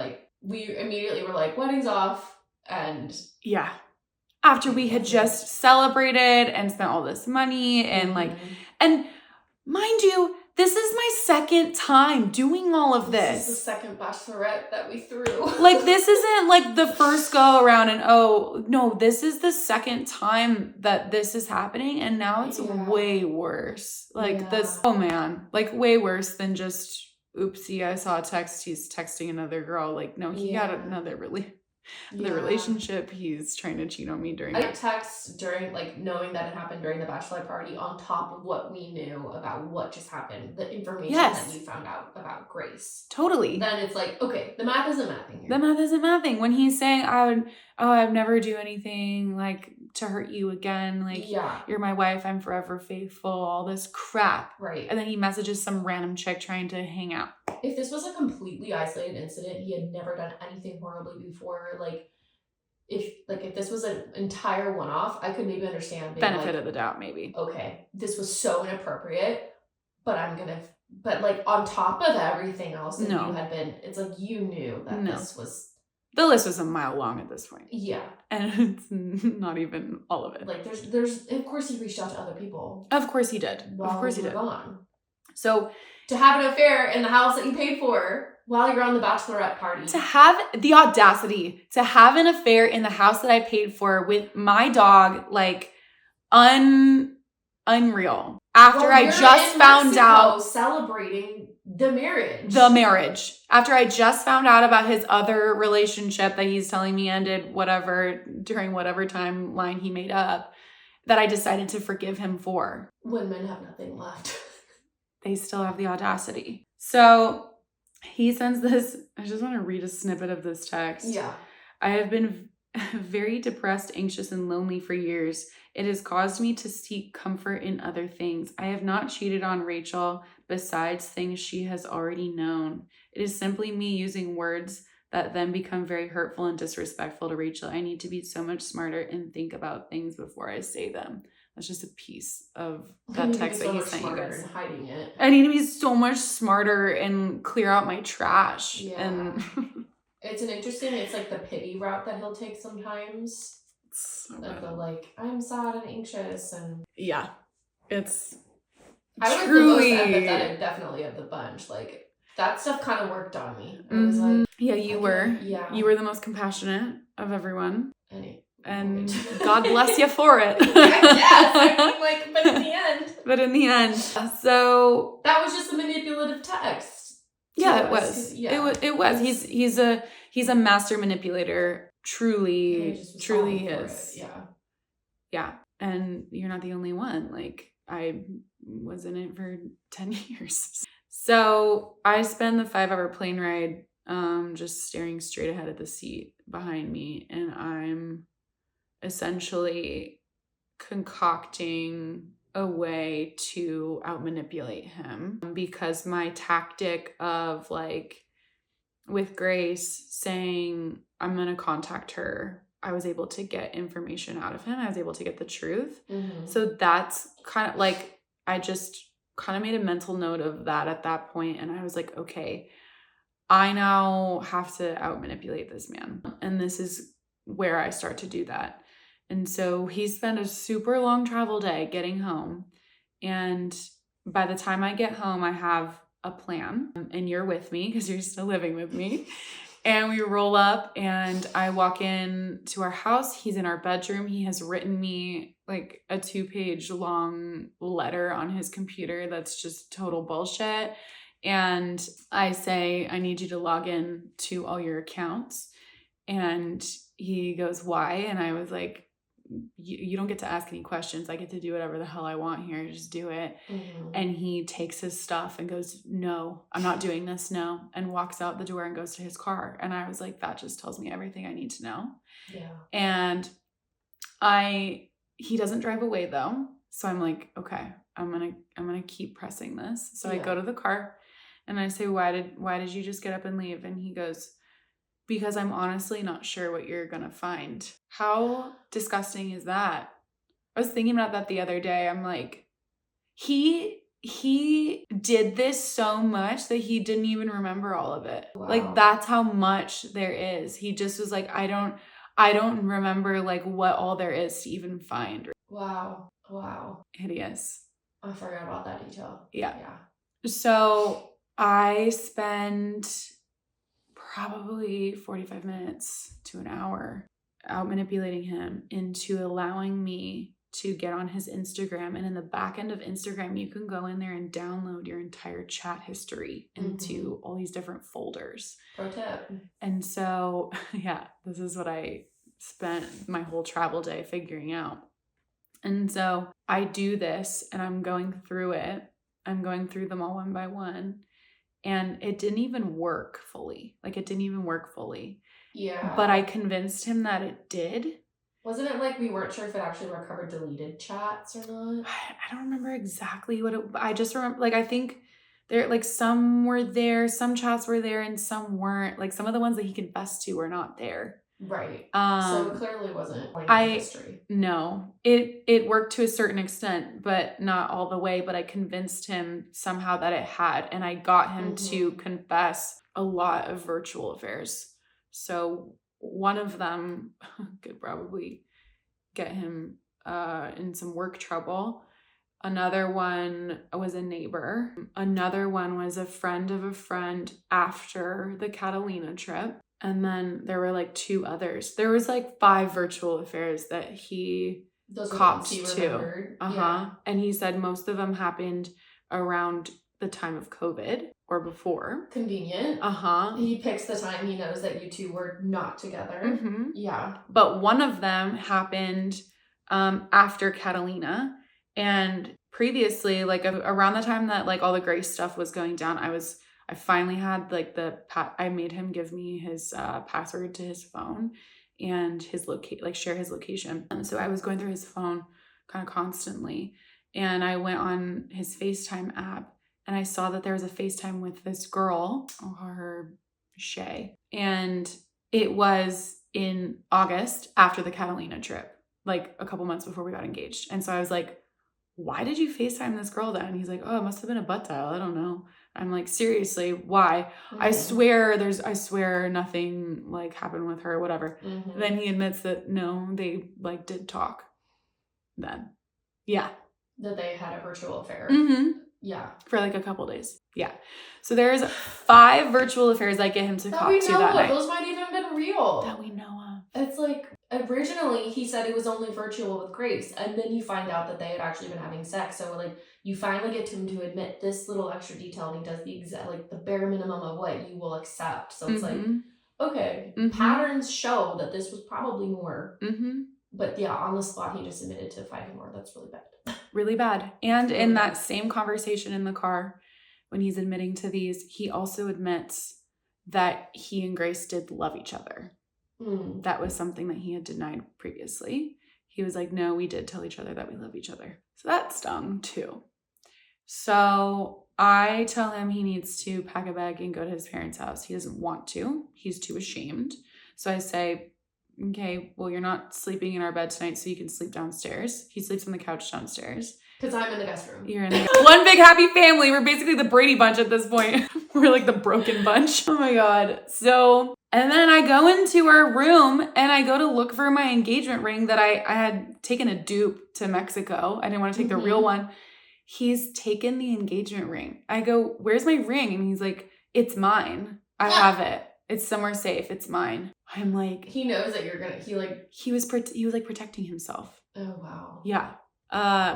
we immediately were weddings off and yeah. After we had just celebrated and spent all this money and and mind you, this is my second time doing all of this. This is the second bachelorette that we threw. This isn't the first go around and oh no, this is the second time that this is happening and now it's way worse. This, oh man, way worse than just oopsie, I saw a text, he's texting another girl. No, he got another the relationship, he's trying to cheat on me during I text during knowing that it happened during the bachelor party on top of what we knew about what just happened, the information that you found out about Grace. Totally. Then it's okay, the math isn't mathing here. The math isn't mathing. When he's saying I'd never do anything to hurt you again, you're my wife, I'm forever faithful, all this crap. Right. And then he messages some random chick trying to hang out. If this was a completely isolated incident, he had never done anything horribly before, if this was an entire one-off, I could maybe understand being benefit of the doubt, maybe. Okay, this was so inappropriate, but on top of everything else that you had been, it's you knew that this was... The list was a mile long at this point. Yeah. And it's not even all of it. There's of course he reached out to other people. Of course he did. While of course he you did. were gone. So... To have an affair in the house that you paid for while you're on the bachelorette party. To have the audacity to have an affair in the house that I paid for with my dog, unreal. After I just found out celebrating the marriage. After I just found out about his other relationship that he's telling me ended during whatever timeline he made up, that I decided to forgive him for. When men have nothing left. They still have the audacity. So He sends this, I just want to read a snippet of this text. Yeah. I have been very depressed, anxious, and lonely for years. It has caused me to seek comfort in other things. I have not cheated on Rachel besides things she has already known. It is simply me using words that then become very hurtful and disrespectful to Rachel. I need to be so much smarter and think about things before I say them. That's just a piece of that text that he sent you guys. Hiding it. I need to be so much smarter and clear out my trash. Yeah. And it's like the pity route that he'll take sometimes. So of the like, I'm sad and anxious and yeah, it's I was truly the most empathetic, definitely, of the bunch. Like that stuff kind of worked on me. I was like, yeah, you were. Yeah, you were the most compassionate of everyone, and right. God bless you for it. Yes, I mean, like, but in the end, so that was just a manipulative text. Yeah, it was. Yeah. It was. He's a master manipulator. Truly is. Yeah. Yeah. And you're not the only one. Like, I was in it for 10 years. So I spend the 5-hour plane ride just staring straight ahead at the seat behind me. And I'm essentially concocting a way to out-manipulate him, because my tactic of, like, with Grace saying I'm going to contact her, I was able to get information out of him. I was able to get the truth. Mm-hmm. So that's kind of like, I just kind of made a mental note of that at that point. And I was like, okay, I now have to out-manipulate this man. And this is where I start to do that. And so he spent a super long travel day getting home. And by the time I get home, I have a plan. And you're with me because you're still living with me. And we roll up and I walk in to our house. He's in our bedroom. He has written me like a 2-page long letter on his computer that's just total bullshit. And I say, I need you to log in to all your accounts. And he goes, why? And I was like, you don't get to ask any questions. I get to do whatever the hell I want here. Just do it. Mm-hmm. And he takes his stuff and goes, no, I'm not doing this. No. And walks out the door and goes to his car. And I was like, that just tells me everything I need to know. Yeah. And he doesn't drive away though. So I'm like, okay, I'm going to keep pressing this. So I go to the car and I say, why did you just get up and leave? And he goes, because I'm honestly not sure what you're going to find. How disgusting is that? I was thinking about that the other day. I'm like, he did this so much that he didn't even remember all of it. Wow. Like, that's how much there is. He just was like, I don't remember like what all there is to even find. Wow. Hideous. I forgot about that detail. Yeah. So I spend probably 45 minutes to an hour out manipulating him into allowing me to get on his Instagram. And in the back end of Instagram, you can go in there and download your entire chat history into all these different folders. Pro tip. And so, yeah, this is what I spent my whole travel day figuring out. And so I do this and I'm going through it. I'm going through them all one by one. And it didn't even work fully. Yeah. But I convinced him that it did. Wasn't it like we weren't sure if it actually recovered deleted chats or not? I don't remember exactly what it... I just remember, like, I think there, like, some were there, some chats were there, and some weren't. Like, some of the ones that he confessed to were not there. Right. So it clearly wasn't history. No. It worked to a certain extent, but not all the way. But I convinced him somehow that it had. And I got him to confess a lot of virtual affairs. So one of them could probably get him in some work trouble. Another one was a neighbor. Another one was a friend of a friend after the Catalina trip. And then there were like 2 others. There was like 5 virtual affairs that he copped to. Yeah. And he said most of them happened around the time of COVID or before. Convenient. He picks the time he knows that you two were not together. Yeah. But one of them happened after Catalina. And previously, like around the time that like all the Grace stuff was going down, I I finally had like I made him give me his password to his phone and his share his location. So I was going through his phone kind of constantly, and I went on his FaceTime app and I saw that there was a FaceTime with this girl, her Shay, and it was in August after the Catalina trip, like a couple months before we got engaged. And so I was like, why did you FaceTime this girl then? And he's like, oh, it must have been a butt dial. I don't know. I'm like, seriously, why? Mm-hmm. I swear nothing like happened with her, whatever. Mm-hmm. Then he admits that no, they like did talk then. Yeah. That they had a virtual affair. Mm-hmm. Yeah. For like a couple days. Yeah. So there's 5 virtual affairs I get him to talk to that night. Those might even have been real. That we know of. It's like, originally he said it was only virtual with Grace, and then you find out that they had actually been having sex. So like, you finally get him to admit this little extra detail, and he does the exact, like the bare minimum of what you will accept. So it's like, okay, patterns show that this was probably more. Mm-hmm. But yeah, on the spot, he just admitted to 5 more. That's really bad. Really bad. And in that same conversation in the car, when he's admitting to these, he also admits that he and Grace did love each other. Mm. That was something that he had denied previously. He was like, no, we did tell each other that we love each other. So that stung too. So I tell him he needs to pack a bag and go to his parents' house. He doesn't want to. He's too ashamed. So I say, okay, well, you're not sleeping in our bed tonight, so you can sleep downstairs. He sleeps on the couch downstairs. Because I'm in the guest room. You're in the one big happy family. We're basically the Brady Bunch at this point. We're like the broken bunch. Oh my God. So, and then I go into our room and I go to look for my engagement ring that I had taken a dupe to Mexico. I didn't want to take the real one. He's taken the engagement ring. I go, where's my ring? And he's like, it's mine. I have it. It's somewhere safe. It's mine. I'm like, he knows that you're gonna. He was like protecting himself. Oh wow. Yeah.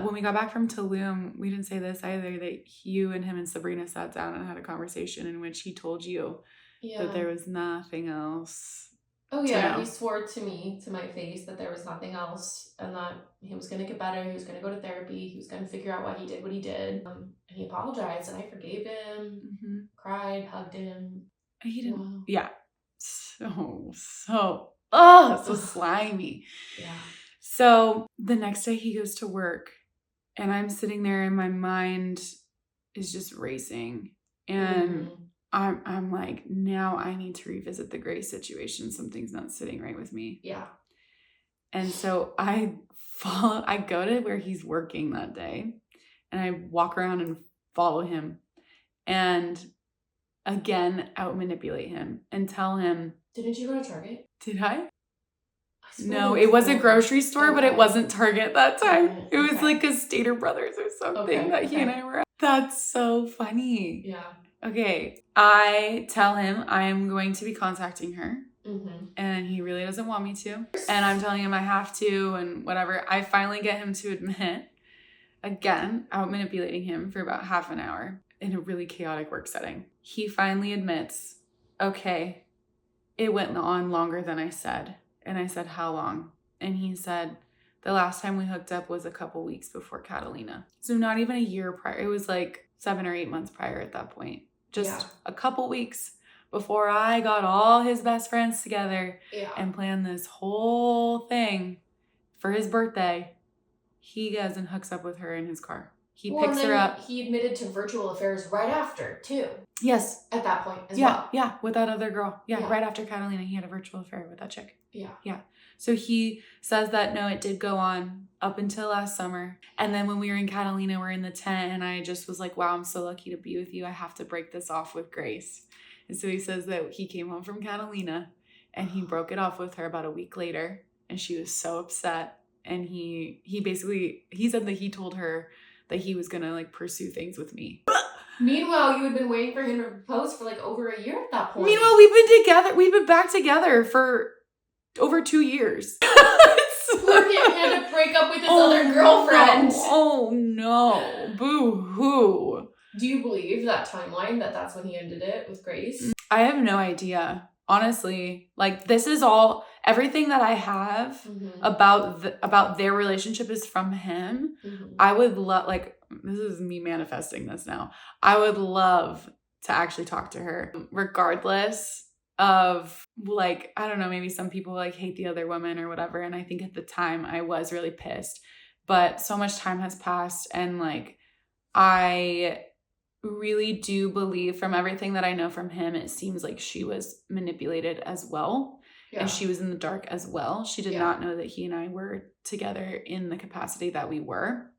When we got back from Tulum, we didn't say this either, that you and him and Sabrina sat down and had a conversation in which he told you that there was nothing else. Oh yeah, he swore to me, to my face, that there was nothing else, and that he was gonna get better. He was gonna go to therapy. He was gonna figure out why he did what he did. And he apologized, and I forgave him. Cried, hugged him. He didn't. Wow. Yeah. So slimy. Yeah. So the next day he goes to work and I'm sitting there and my mind is just racing. And I'm like, now I need to revisit the Grace situation. Something's not sitting right with me. Yeah. And so I go to where he's working that day and I walk around and follow him and again out manipulate him and tell him. Didn't you go to Target? Did I? No, it was a grocery store, but it wasn't Target that time. It was like a Stater Brothers or something that he and I were at. That's so funny. Yeah. Okay. I tell him I am going to be contacting her. And he really doesn't want me to. And I'm telling him I have to and whatever. I finally get him to admit, again, out manipulating him for about half an hour in a really chaotic work setting. He finally admits, okay, it went on longer than I said. And I said, how long? And he said, the last time we hooked up was a couple weeks before Catalina. So not even a year prior. It was like 7 or 8 months prior at that point. Just a couple weeks before I got all his best friends together and planned this whole thing for his birthday. He goes and hooks up with her in his car. He picks her up. He admitted to virtual affairs right after, too. Yes. At that point as well. Yeah, with that other girl. Yeah, right after Catalina, he had a virtual affair with that chick. Yeah. So he says that, no, it did go on up until last summer. And then when we were in Catalina, we're in the tent, and I just was like, wow, I'm so lucky to be with you. I have to break this off with Grace. And so he says that he came home from Catalina, and he broke it off with her about a week later, and she was so upset. And he said that he told her that he was going to like pursue things with me. Meanwhile, you had been waiting for him to propose for like over a year at that point. Meanwhile, we've been back together for over 2 years. Poor him had to break up with his other girlfriend. No. Oh no. Boo-hoo. Do you believe that timeline, that's when he ended it with Grace? I have no idea. Honestly, like this is all, everything that I have about their relationship is from him. I would love, like, this is me manifesting this now. I would love to actually talk to her, regardless of like, I don't know, maybe some people like hate the other woman or whatever. And I think at the time I was really pissed, but so much time has passed, and like, I really do believe from everything that I know from him, it seems like she was manipulated as well. Yeah. And she was in the dark as well. She did not know that he and I were together in the capacity that we were.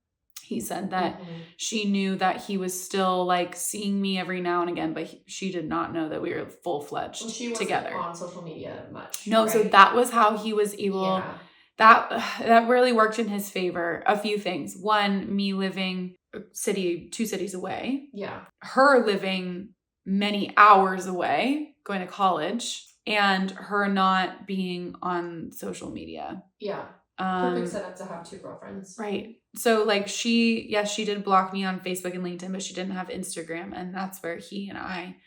He said that she knew that he was still like seeing me every now and again, but she did not know that we were full-fledged together. Wasn't on social media much. No, right? So that was how he was able. Yeah. That really worked in his favor. A few things. One, me living 2 cities away. Yeah. Her living many hours away, going to college, and her not being on social media. Yeah. Perfect setup to have 2 girlfriends. Right. So like she did block me on Facebook and LinkedIn, but she didn't have Instagram. And that's where he and I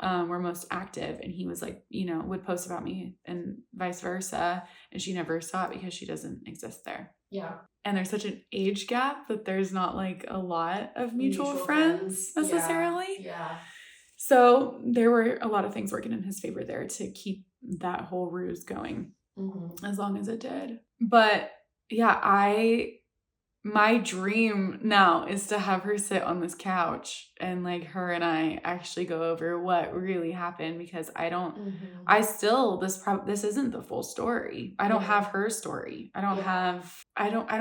were most active. And he was like, would post about me and vice versa. And she never saw it because she doesn't exist there. Yeah. And there's such an age gap that there's not like a lot of mutual friends necessarily. Yeah. So there were a lot of things working in his favor there to keep that whole ruse going as long as it did. But yeah, my dream now is to have her sit on this couch and like her and I actually go over what really happened, because this isn't the full story. I don't have her story. I don't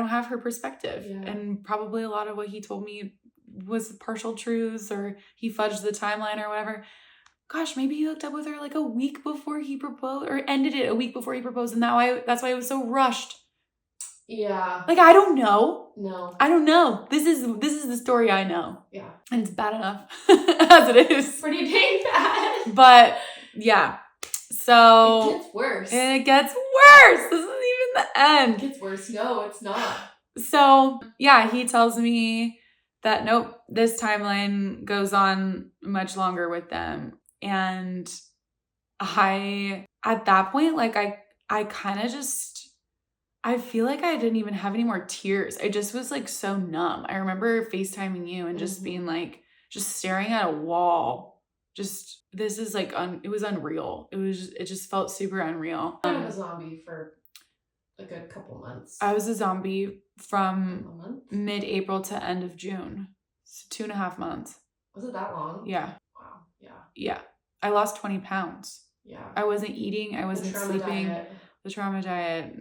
have her perspective. Yeah. And probably a lot of what he told me was partial truths, or he fudged the timeline or whatever. Gosh, maybe he hooked up with her like a week before he proposed, or ended it a week before he proposed, and that's why it was so rushed. Yeah. Like, I don't know. No. I don't know. This is the story I know. Yeah. And it's bad enough as it is. Pretty dang bad. But yeah. So it gets worse. It gets worse. This isn't even the end. It gets worse. No, it's not. So yeah, he tells me that nope, this timeline goes on much longer with them. And at that point, like I kind of I feel like I didn't even have any more tears. I just was like so numb. I remember FaceTiming you and just being like, just staring at a wall. Just, this is like, it was unreal. It just felt super unreal. I was a zombie for a good couple months. I was a zombie from mid-April to end of June. So 2.5 months. Was it that long? Yeah. Wow. Yeah. Yeah. I lost 20 pounds. Yeah. I wasn't eating. I wasn't sleeping. Diet. The trauma diet.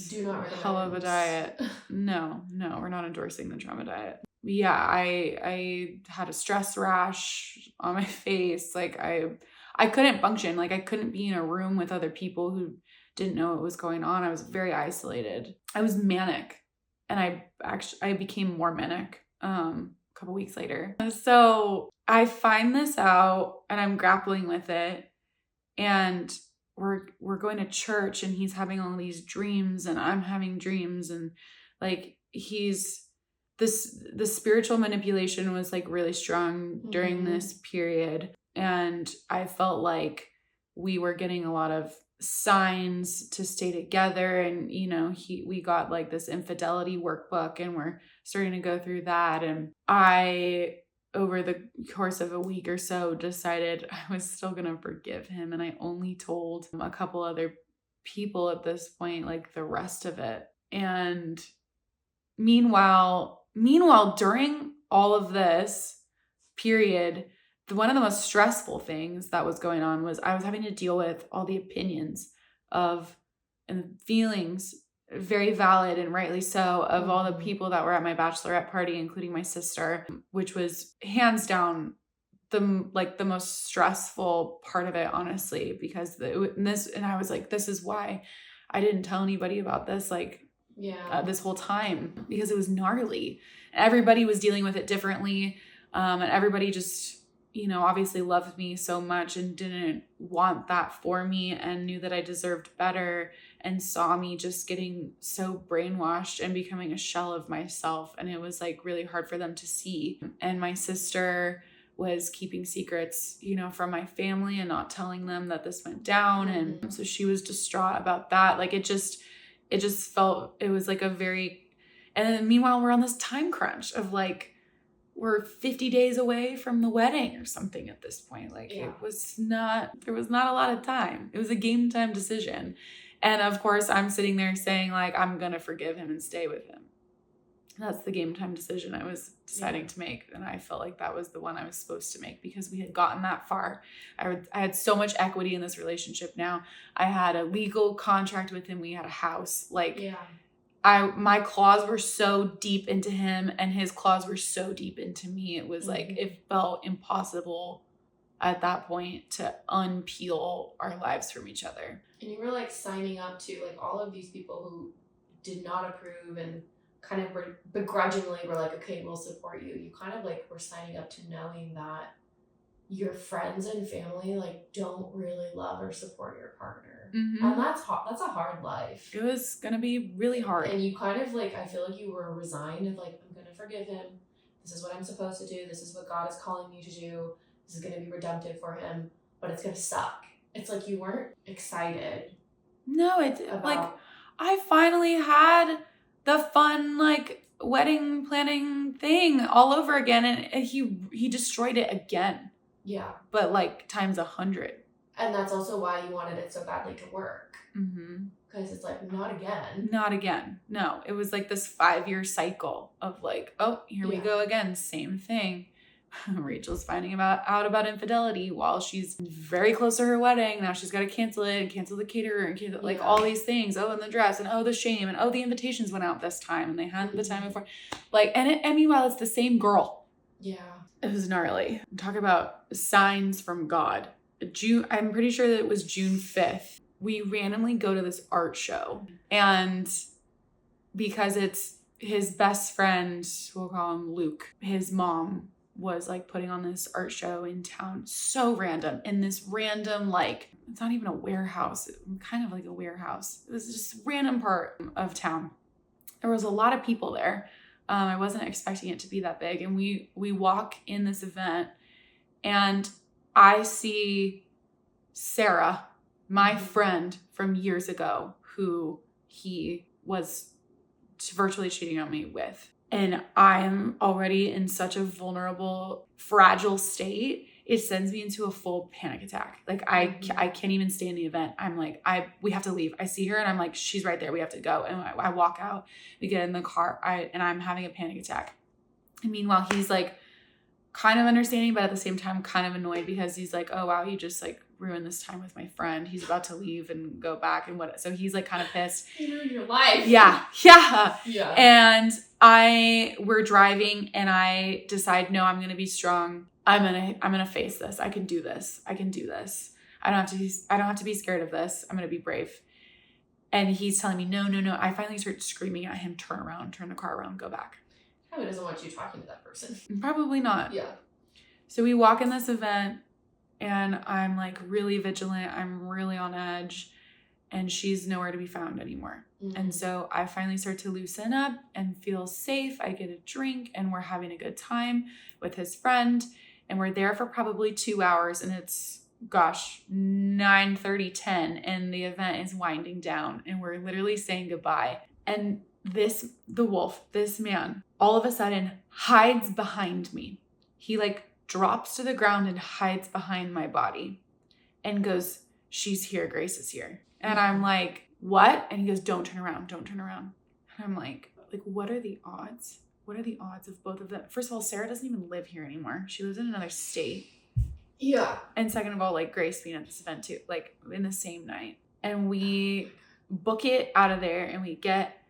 Do not recommend. Hell of a diet. No, we're not endorsing the trauma diet. Yeah, I had a stress rash on my face. Like I couldn't function. Like I couldn't be in a room with other people who didn't know what was going on. I was very isolated. I was manic, and I became more manic a couple weeks later. So I find this out, and I'm grappling with it, and we're going to church, and he's having all these dreams, and I'm having dreams, and like the spiritual manipulation was like really strong during this period. And I felt like we were getting a lot of signs to stay together, and we got like this infidelity workbook, and we're starting to go through that. And I, over the course of a week or so, decided I was still going to forgive him. And I only told a couple other people at this point, like the rest of it. And meanwhile, during all of this period, one of the most stressful things that was going on was I was having to deal with all the opinions and feelings, very valid and rightly so, of all the people that were at my bachelorette party, including my sister, which was hands down the most stressful part of it, honestly, because and I was like, this is why I didn't tell anybody about this, this whole time, because it was gnarly. Everybody was dealing with it differently. And everybody just, obviously loved me so much and didn't want that for me, and knew that I deserved better, and saw me just getting so brainwashed and becoming a shell of myself. And it was like really hard for them to see. And my sister was keeping secrets, from my family and not telling them that this went down. And so she was distraught about that. Like it just felt, it was like and then meanwhile we're on this time crunch of like, we're 50 days away from the wedding or something at this point. Like there was not a lot of time. It was a game time decision. And of course I'm sitting there saying like, I'm going to forgive him and stay with him. That's the game time decision I was deciding to make. And I felt like that was the one I was supposed to make because we had gotten that far. I had so much equity in this relationship now. I had a legal contract with him. We had a house. Like my claws were so deep into him and his claws were so deep into me. It was like, it felt impossible at that point to unpeel our lives from each other. And you were like signing up to like all of these people who did not approve and kind of begrudgingly were like, okay, we'll support you. You kind of like were signing up to knowing that your friends and family like don't really love or support your partner. And that's a hard life. It was gonna be really hard. And you kind of like, I feel like you were resigned of like, I'm gonna forgive him. This is what I'm supposed to do. This is what God is calling me to do. This is gonna be redemptive for him, but it's gonna suck. It's like you weren't excited. No, it's like I finally had the fun like wedding planning thing all over again, and he destroyed it again. Yeah, but like times 100. And that's also why you wanted it so badly to work. Because it's like, not again. Not again. No, it was like this 5-year cycle of like, oh, here we go again, same thing. Rachel's finding out about infidelity while she's very close to her wedding. Now she's got to cancel it and cancel the caterer and cancel like all these things. Oh, and the dress and oh, the shame and oh, the invitations went out this time and they hadn't the time before. Like, and meanwhile, it's the same girl. Yeah. It was gnarly. Talk about signs from God. I'm pretty sure that it was June 5th. We randomly go to this art show. And because it's his best friend, we'll call him Luke, his mom was like putting on this art show in town. So random. In this random, like, it's not even a warehouse. Kind of like a warehouse. It was just a random part of town. There was a lot of people there. I wasn't expecting it to be that big. And we walk in this event and I see Sarah, my friend from years ago, who he was virtually cheating on me with. And I'm already in such a vulnerable, fragile state. It sends me into a full panic attack. Like I can't even stay in the event. I'm like, we have to leave. I see her and I'm like, she's right there. We have to go. And I walk out, we get in the car and I'm having a panic attack. And meanwhile, he's like kind of understanding, but at the same time, kind of annoyed because he's like, oh wow, you just like ruined this time with my friend. He's about to leave and go back and what. So he's like kind of pissed. You ruined your life. Yeah. And we're driving and I decide, no, I'm going to be strong. I'm going to face this. I can do this. I don't have to be scared of this. I'm going to be brave. And he's telling me, no. I finally start screaming at him, turn around, turn the car around, go back. Probably doesn't want you talking to that person. Probably not. Yeah. So we walk in this event and I'm like really vigilant. I'm really on edge and she's nowhere to be found anymore. And so I finally start to loosen up and feel safe. I get a drink and we're having a good time with his friend. And we're there for probably 2 hours and it's, 9:30, 10 and the event is winding down and we're literally saying goodbye. And this man, all of a sudden hides behind me. He like drops to the ground and hides behind my body and goes, she's here, Grace is here. And I'm like, what? And he goes, don't turn around. And I'm like, what are the odds? What are the odds of both of them? First of all, Sarah doesn't even live here anymore. She lives in another state. Yeah. And second of all, like Grace being at this event too, like in the same night. And we book it out of there and we get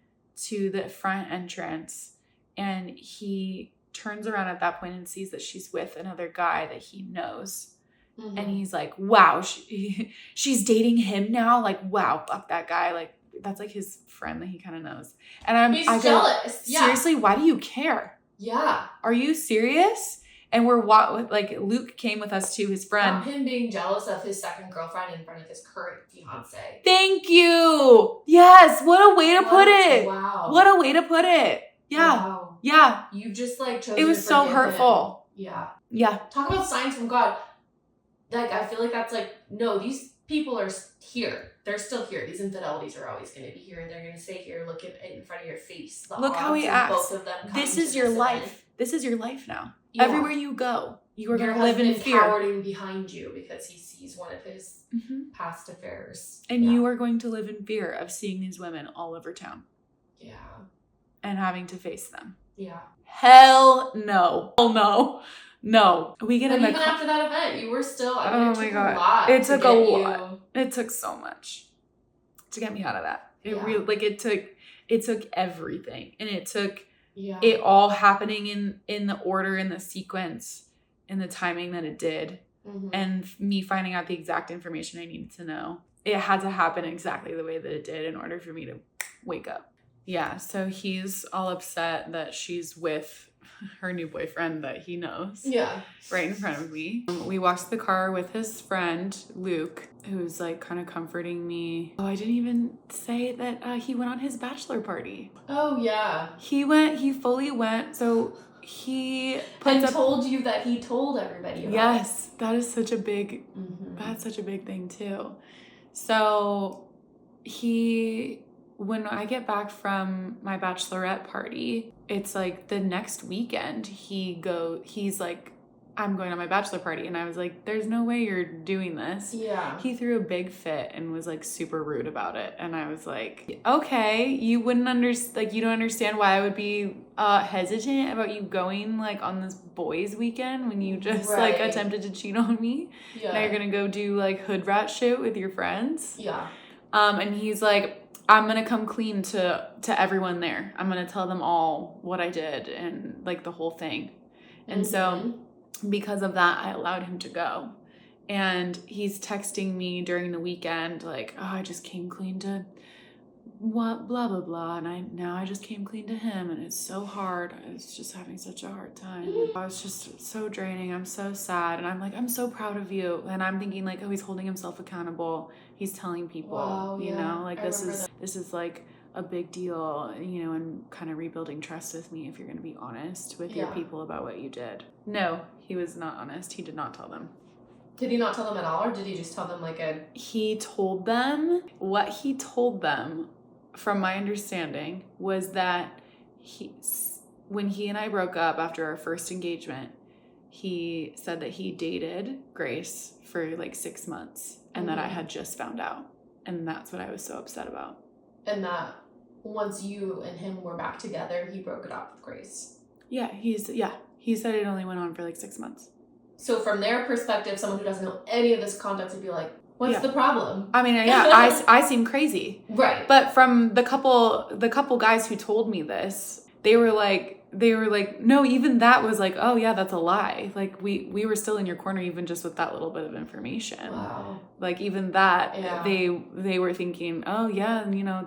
to the front entrance and he turns around at that point and sees that she's with another guy that he knows. And he's like, wow, she's dating him now? Like, wow, fuck that guy. Like, that's like his friend that he kind of knows. And I jealous. Seriously, why do you care? Yeah. Are you serious? And we're like Luke came with us too, his friend. Not him being jealous of his second girlfriend in front of his current fiance. Thank you. Yes. What a way to put it. Wow. What a way to put it. Yeah. Wow. Yeah. You just like chose. It was so hurtful. Him. Yeah. Yeah. Talk about signs from God. Like, I feel like that's like, no, these people are here. They're still here. These infidelities are always going to be here, and they're going to stay here looking in front of your face. Look how he acts. Both of them this is your life. This is your life now. Yeah. Everywhere you go, you are going to live in fear. Cowering behind you because he sees one of his past affairs. And you are going to live in fear of seeing these women all over town. Yeah. And having to face them. Yeah. Hell no. Hell no. No. We get in the even after that event, you were still, oh my God. A lot. It took a lot. It took so much to get me out of that. It really, like, it took everything. And it took it all happening in the order, in the sequence, in the timing that it did. And me finding out the exact information I needed to know. It had to happen exactly the way that it did in order for me to wake up. Yeah, so he's all upset that she's with her new boyfriend that he knows. Yeah. Right in front of me. We walked to the car with his friend, Luke, who's like kind of comforting me. Oh, I didn't even say that he went on his bachelor party. Oh, yeah. He fully went. So he told you that he told everybody about yes, that is such a big, that's such a big thing too. So when I get back from my bachelorette party, it's like the next weekend he's like, I'm going to my bachelor party. And I was like, there's no way you're doing this. Yeah. He threw a big fit and was like super rude about it. And I was like, okay, you wouldn't understand, like, you don't understand why I would be hesitant about you going like on this boys weekend when you just like attempted to cheat on me. Yeah. Now you're going to go do like hood rat shit with your friends. Yeah. And he's like, I'm going to come clean to everyone there. I'm going to tell them all what I did and like the whole thing. And so because of that, I allowed him to go. And he's texting me during the weekend like, oh, I just came clean to what, blah, blah, blah. And now I just came clean to him. And it's so hard. I was just having such a hard time. I was just so draining. I'm so sad. And I'm like, I'm so proud of you. And I'm thinking like, oh, he's holding himself accountable. He's telling people, you know, like this is like a big deal, you know, and kind of rebuilding trust with me if you're going to be honest with your people about what you did. No, he was not honest. He did not tell them. Did he not tell them at all, or did he just tell them like a... He told them, what he told them, from my understanding, was that when he and I broke up after our first engagement, he said that he dated Grace for like 6 months and that I had just found out. And that's what I was so upset about. And that once you and him were back together, he broke it off with Grace. Yeah, he said it only went on for like 6 months. So from their perspective, someone who doesn't know any of this context would be like, what's the problem? I mean, yeah, I seem crazy. Right. But from the couple guys who told me this, they were like, no, even that was like, oh yeah, that's a lie. Like we were still in your corner even just with that little bit of information. Wow. Like even that, they were thinking, oh yeah, you know,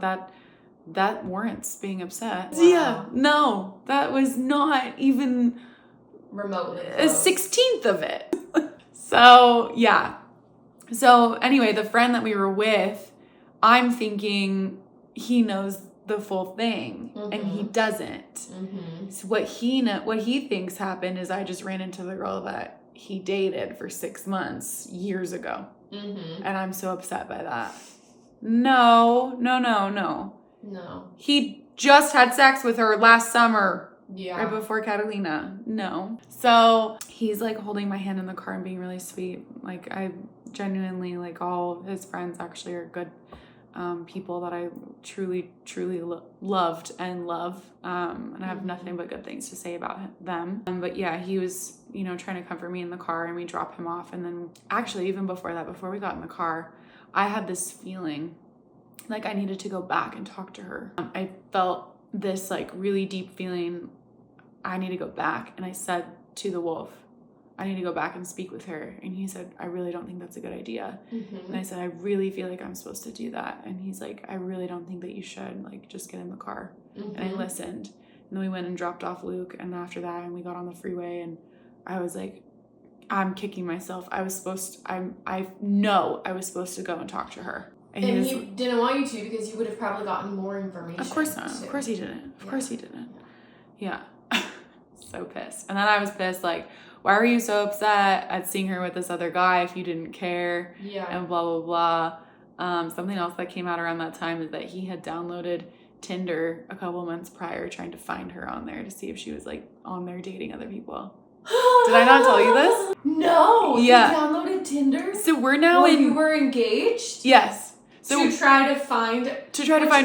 that warrants being upset. Wow. Yeah, no, that was not even remotely a 16th of it. So yeah. So anyway, the friend that we were with, I'm thinking he knows the full thing and he doesn't. So what he thinks happened is I just ran into the girl that he dated for 6 months years ago. And I'm so upset by that. No. He just had sex with her last summer. Yeah. Right before Catalina. No. So he's like holding my hand in the car and being really sweet. Like I genuinely, like all of his friends actually are good people that I truly loved and love. And I have nothing but good things to say about them. But yeah, he was, you know, trying to comfort me in the car and we dropped him off. And then actually even before that, before we got in the car, I had this feeling like I needed to go back and talk to her. I felt this like really deep feeling, I need to go back. And I said to the wolf, I need to go back and speak with her. And he said, I really don't think that's a good idea. And I said, I really feel like I'm supposed to do that. And he's like, I really don't think that you should, like, just get in the car. And I listened. And then we went and dropped off Luke. And after that, and we got on the freeway and I was like, I'm kicking myself. I know I was supposed to go and talk to her. And he didn't want you to because you would have probably gotten more information. Of course not. Of course he didn't. Of course he didn't. Yeah. So pissed. And then I was pissed, like, why were you so upset at seeing her with this other guy if you didn't care? Yeah. And blah, blah, blah. Something else that came out around that time is that he had downloaded Tinder a couple months prior trying to find her on there to see if she was like on there dating other people. Did I not tell you this? No. Yeah. You downloaded Tinder? So we're now when you were engaged? Yes. So to try to find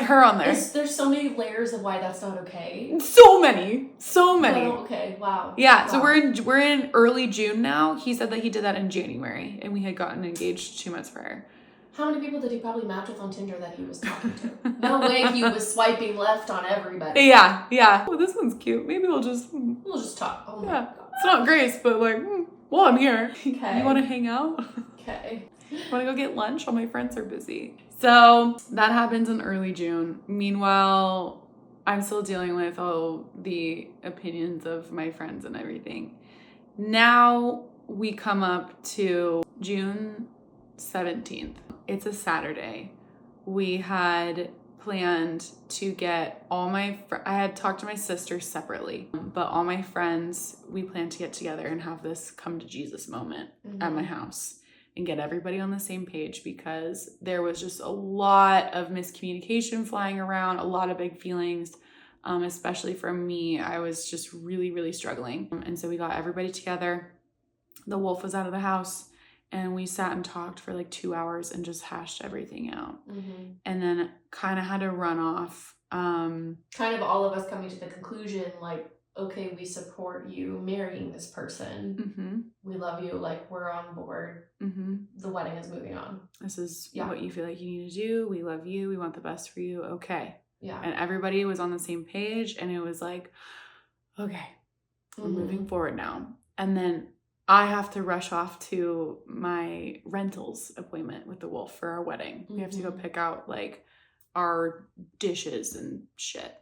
her on there. There's so many layers of why that's not okay. So many. Well, okay, wow. Yeah, wow. So we're in early June now. He said that he did that in January, and we had gotten engaged 2 months prior. How many people did he probably match with on Tinder that he was talking to? No way he was swiping left on everybody. Yeah. Well, this one's cute. Maybe we'll just talk. Oh my God. It's not Grace, but like, well, I'm here. Okay. You want to hang out? Okay. Want to go get lunch? All my friends are busy. So that happens in early June. Meanwhile, I'm still dealing with all the opinions of my friends and everything. Now we come up to June 17th. It's a Saturday. We had planned to get all my I had talked to my sister separately, but all my friends, we planned to get together and have this come to Jesus moment at my house and get everybody on the same page, because there was just a lot of miscommunication flying around, a lot of big feelings, especially for me. I was just really, really struggling. And so we got everybody together. The wolf was out of the house, and we sat and talked for like 2 hours and just hashed everything out. And then kind of had to run off. Kind of all of us coming to the conclusion, like, okay, we support you marrying this person. We love you. Like, we're on board. The wedding is moving on. This is what you feel like you need to do. We love you. We want the best for you. Okay. Yeah. And everybody was on the same page, and it was like, okay, we're moving forward now. And then I have to rush off to my rentals appointment with the wolf for our wedding. We have to go pick out like our dishes and shit.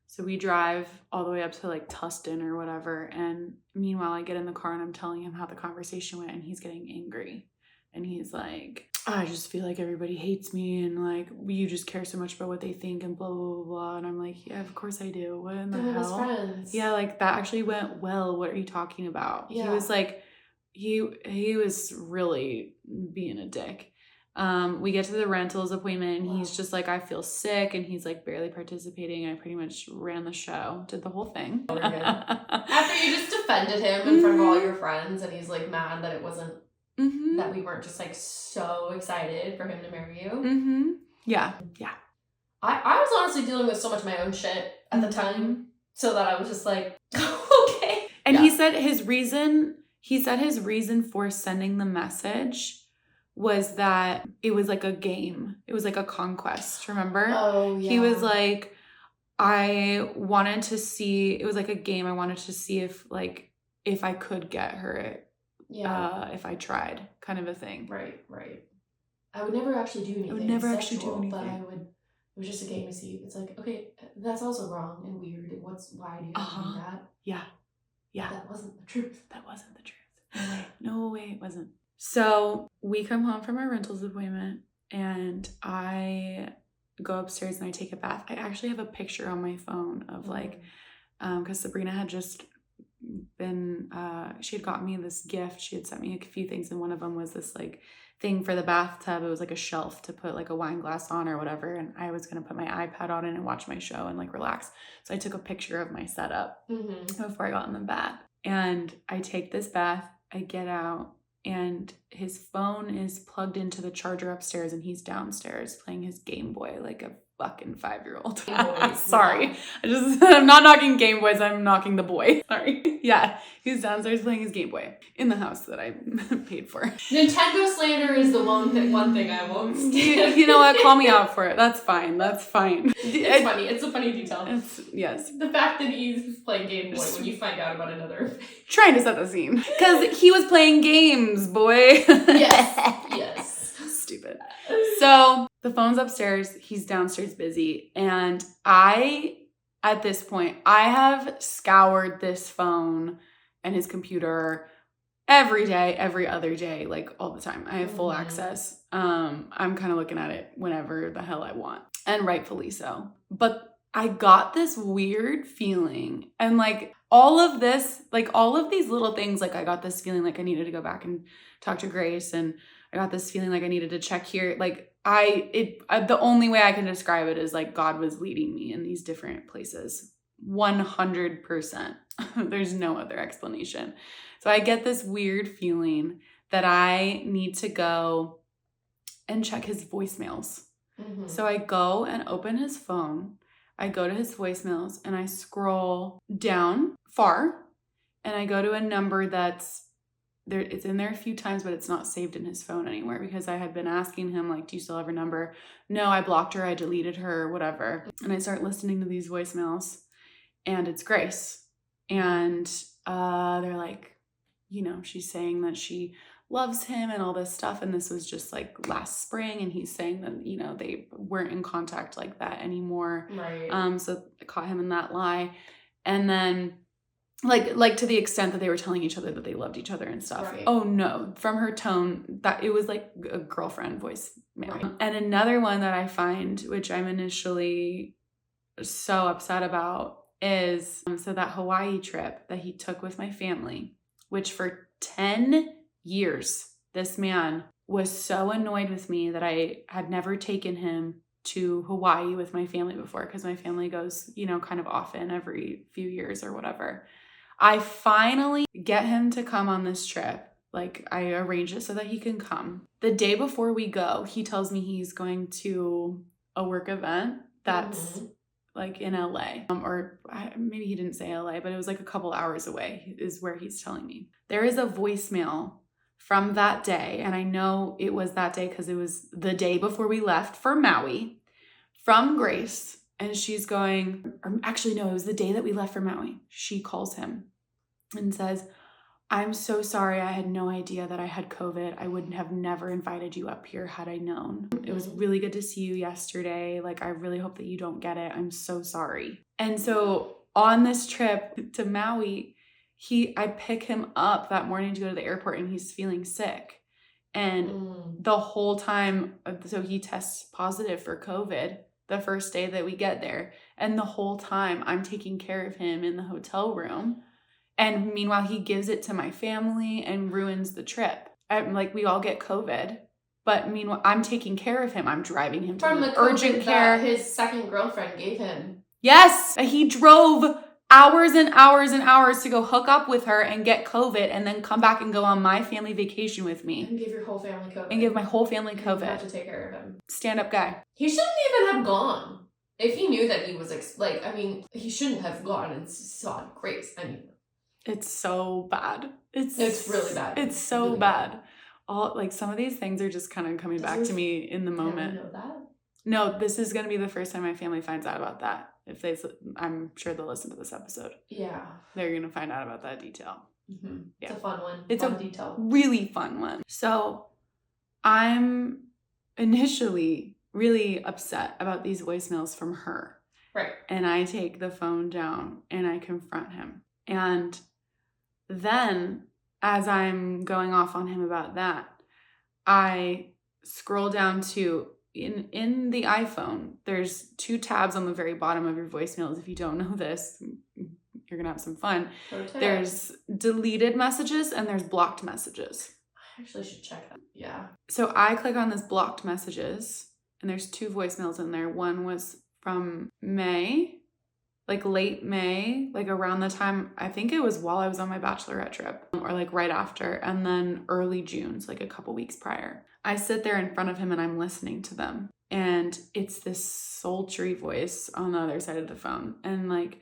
So we drive all the way up to like Tustin or whatever. And meanwhile, I get in the car and I'm telling him how the conversation went, and he's getting angry. And he's like, I just feel like everybody hates me, and like, you just care so much about what they think and blah, blah, blah, blah. And I'm like, yeah, of course I do. What in the hell? Best friends. Yeah, like that actually went well. What are you talking about? Yeah. He was like, he was really being a dick. We get to the rentals appointment, and he's just like, I feel sick, and he's like barely participating. I pretty much ran the show, did the whole thing. After you just defended him in front of all your friends, and he's like mad that it wasn't that we weren't just like so excited for him to marry you. Yeah. I was honestly dealing with so much of my own shit at the time, so that I was just like, okay. And he said his reason for sending the message was that it was like a game. It was like a conquest, remember? Oh, yeah. He was like, I wanted to see, it was like a game. I wanted to see if I could get her, if I tried, kind of a thing. Right. I would never actually do anything but it was just a game to see. It's like, okay, that's also wrong and weird. Why do you have to do that? Yeah. That wasn't the truth. No way it wasn't. So we come home from our rentals appointment, and I go upstairs and I take a bath. I actually have a picture on my phone of like, because Sabrina had just been, she had got me this gift. She had sent me a few things, and one of them was this like thing for the bathtub. It was like a shelf to put like a wine glass on or whatever, and I was going to put my iPad on it and watch my show and like relax. So I took a picture of my setup before I got in the bath, and I take this bath, I get out, and his phone is plugged into the charger upstairs, and he's downstairs playing his Game Boy like a fucking 5-year-old. Sorry. I'm not knocking Game Boys, I'm knocking the boy. Sorry. Yeah, he's downstairs playing his Game Boy in the house that I paid for. Nintendo slander is the one thing I won't stand. You know what? Call me out for it. That's fine. It's funny. It's a funny detail. Yes. The fact that he's playing Game Boy when you find out about another. Trying to set the scene. Because he was playing games, boy. Yes. Stupid. So the phone's upstairs. He's downstairs busy. And at this point, I have scoured this phone and his computer every day, every other day, like all the time. I have full access. I'm kind of looking at it whenever the hell I want. And rightfully so. But I got this weird feeling. And like all of this, like all of these little things, like I got this feeling like I needed to go back and talk to Grace, and I got this feeling like I needed to check here. Like the only way I can describe it is like God was leading me in these different places. 100%. There's no other explanation. So I get this weird feeling that I need to go and check his voicemails. Mm-hmm. So I go and open his phone. I go to his voicemails and I scroll down far, and I go to a number that's there. It's in there a few times, but it's not saved in his phone anywhere, because I had been asking him, like, do you still have her number? No, I blocked her. I deleted her, whatever. And I start listening to these voicemails, and it's Grace. And they're like, you know, she's saying that she loves him and all this stuff. And this was just like last spring. And he's saying that, you know, they weren't in contact like that anymore. Right. So I caught him in that lie. And then like to the extent that they were telling each other that they loved each other and stuff. Right. Oh no, from her tone, that it was like a girlfriend voicemail. Right. And another one that I find, which I'm initially so upset about, is so that Hawaii trip that he took with my family, which for 10 years, this man was so annoyed with me that I had never taken him to Hawaii with my family before, because my family goes, you know, kind of often every few years or whatever. I finally get him to come on this trip. Like, I arrange it so that he can come. The day before we go, he tells me he's going to a work event that's like in LA, or maybe he didn't say LA, but it was like a couple hours away is where he's telling me. There is a voicemail from that day, and I know it was that day because it was the day before we left for Maui, from Grace. And she's going, or actually no, it was the day that we left for Maui. She calls him and says, I'm so sorry. I had no idea that I had COVID. I would have never invited you up here had I known. It was really good to see you yesterday. Like, I really hope that you don't get it. I'm so sorry. And so on this trip to Maui, I pick him up that morning to go to the airport, and he's feeling sick. And the whole time, so he tests positive for COVID the first day that we get there. And the whole time I'm taking care of him in the hotel room. And meanwhile, he gives it to my family and ruins the trip. Like, we all get COVID. But meanwhile, I'm taking care of him. I'm driving him to the urgent care. That his second girlfriend gave him. Yes! He drove hours and hours and hours to go hook up with her and get COVID, and then come back and go on my family vacation with me. And give your whole family COVID. And give my whole family COVID. You have to take care of him. Stand-up guy. He shouldn't even have gone. If he knew that he was, he shouldn't have gone and saw Grace. I mean, it's so bad. It's really bad. It's so really bad. All, like, some of these things are just kind of coming back to me in the moment. Know that? No, this is going to be the first time my family finds out about that. I'm sure they'll listen to this episode. Yeah. They're going to find out about that detail. Mm-hmm. Yeah. It's a fun one. It's fun a detail. Really fun one. So I'm initially really upset about these voicemails from her. Right. And I take the phone down and I confront him. And then, as I'm going off on him about that, I scroll down to, in the iPhone, there's 2 tabs on the very bottom of your voicemails. If you don't know this, you're going to have some fun. Okay. There's deleted messages and there's blocked messages. I actually should check that. Yeah. So I click on this blocked messages, and there's 2 voicemails in there. One was from May, like late May, like around the time, I think it was while I was on my bachelorette trip, or like right after, and then early June, so like a couple weeks prior. I sit there in front of him and I'm listening to them, and it's this sultry voice on the other side of the phone. And like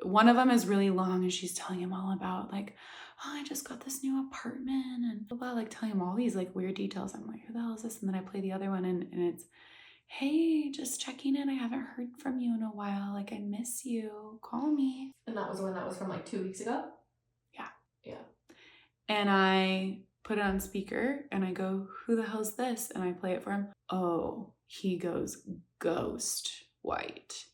one of them is really long, and she's telling him all about like, oh, I just got this new apartment, and blah, blah, like telling him all these like weird details. I'm like, who the hell is this? And then I play the other one, and it's, hey, just checking in. I haven't heard from you in a while. Like, I miss you. Call me. And that was the one that was from like 2 weeks ago? Yeah. Yeah. And I put it on speaker and I go, who the hell's this? And I play it for him. Oh, he goes, ghost white.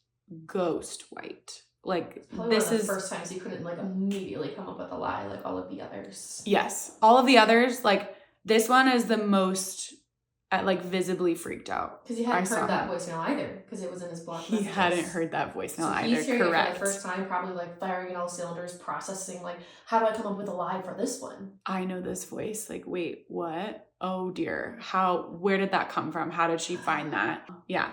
Ghost white. Like, this is the first time, so you couldn't like immediately come up with a lie like all of the others. Yes. All of the others, like, this one is the most like visibly freaked out. Because he hadn't heard that voicemail either, because it was in his blocked messages. He hadn't heard that voicemail either. He's hearing it for the first time, probably like firing in all cylinders, processing like, how do I come up with a lie for this one? I know this voice. Like, wait, what? Oh dear. Where did that come from? How did she find that? Yeah.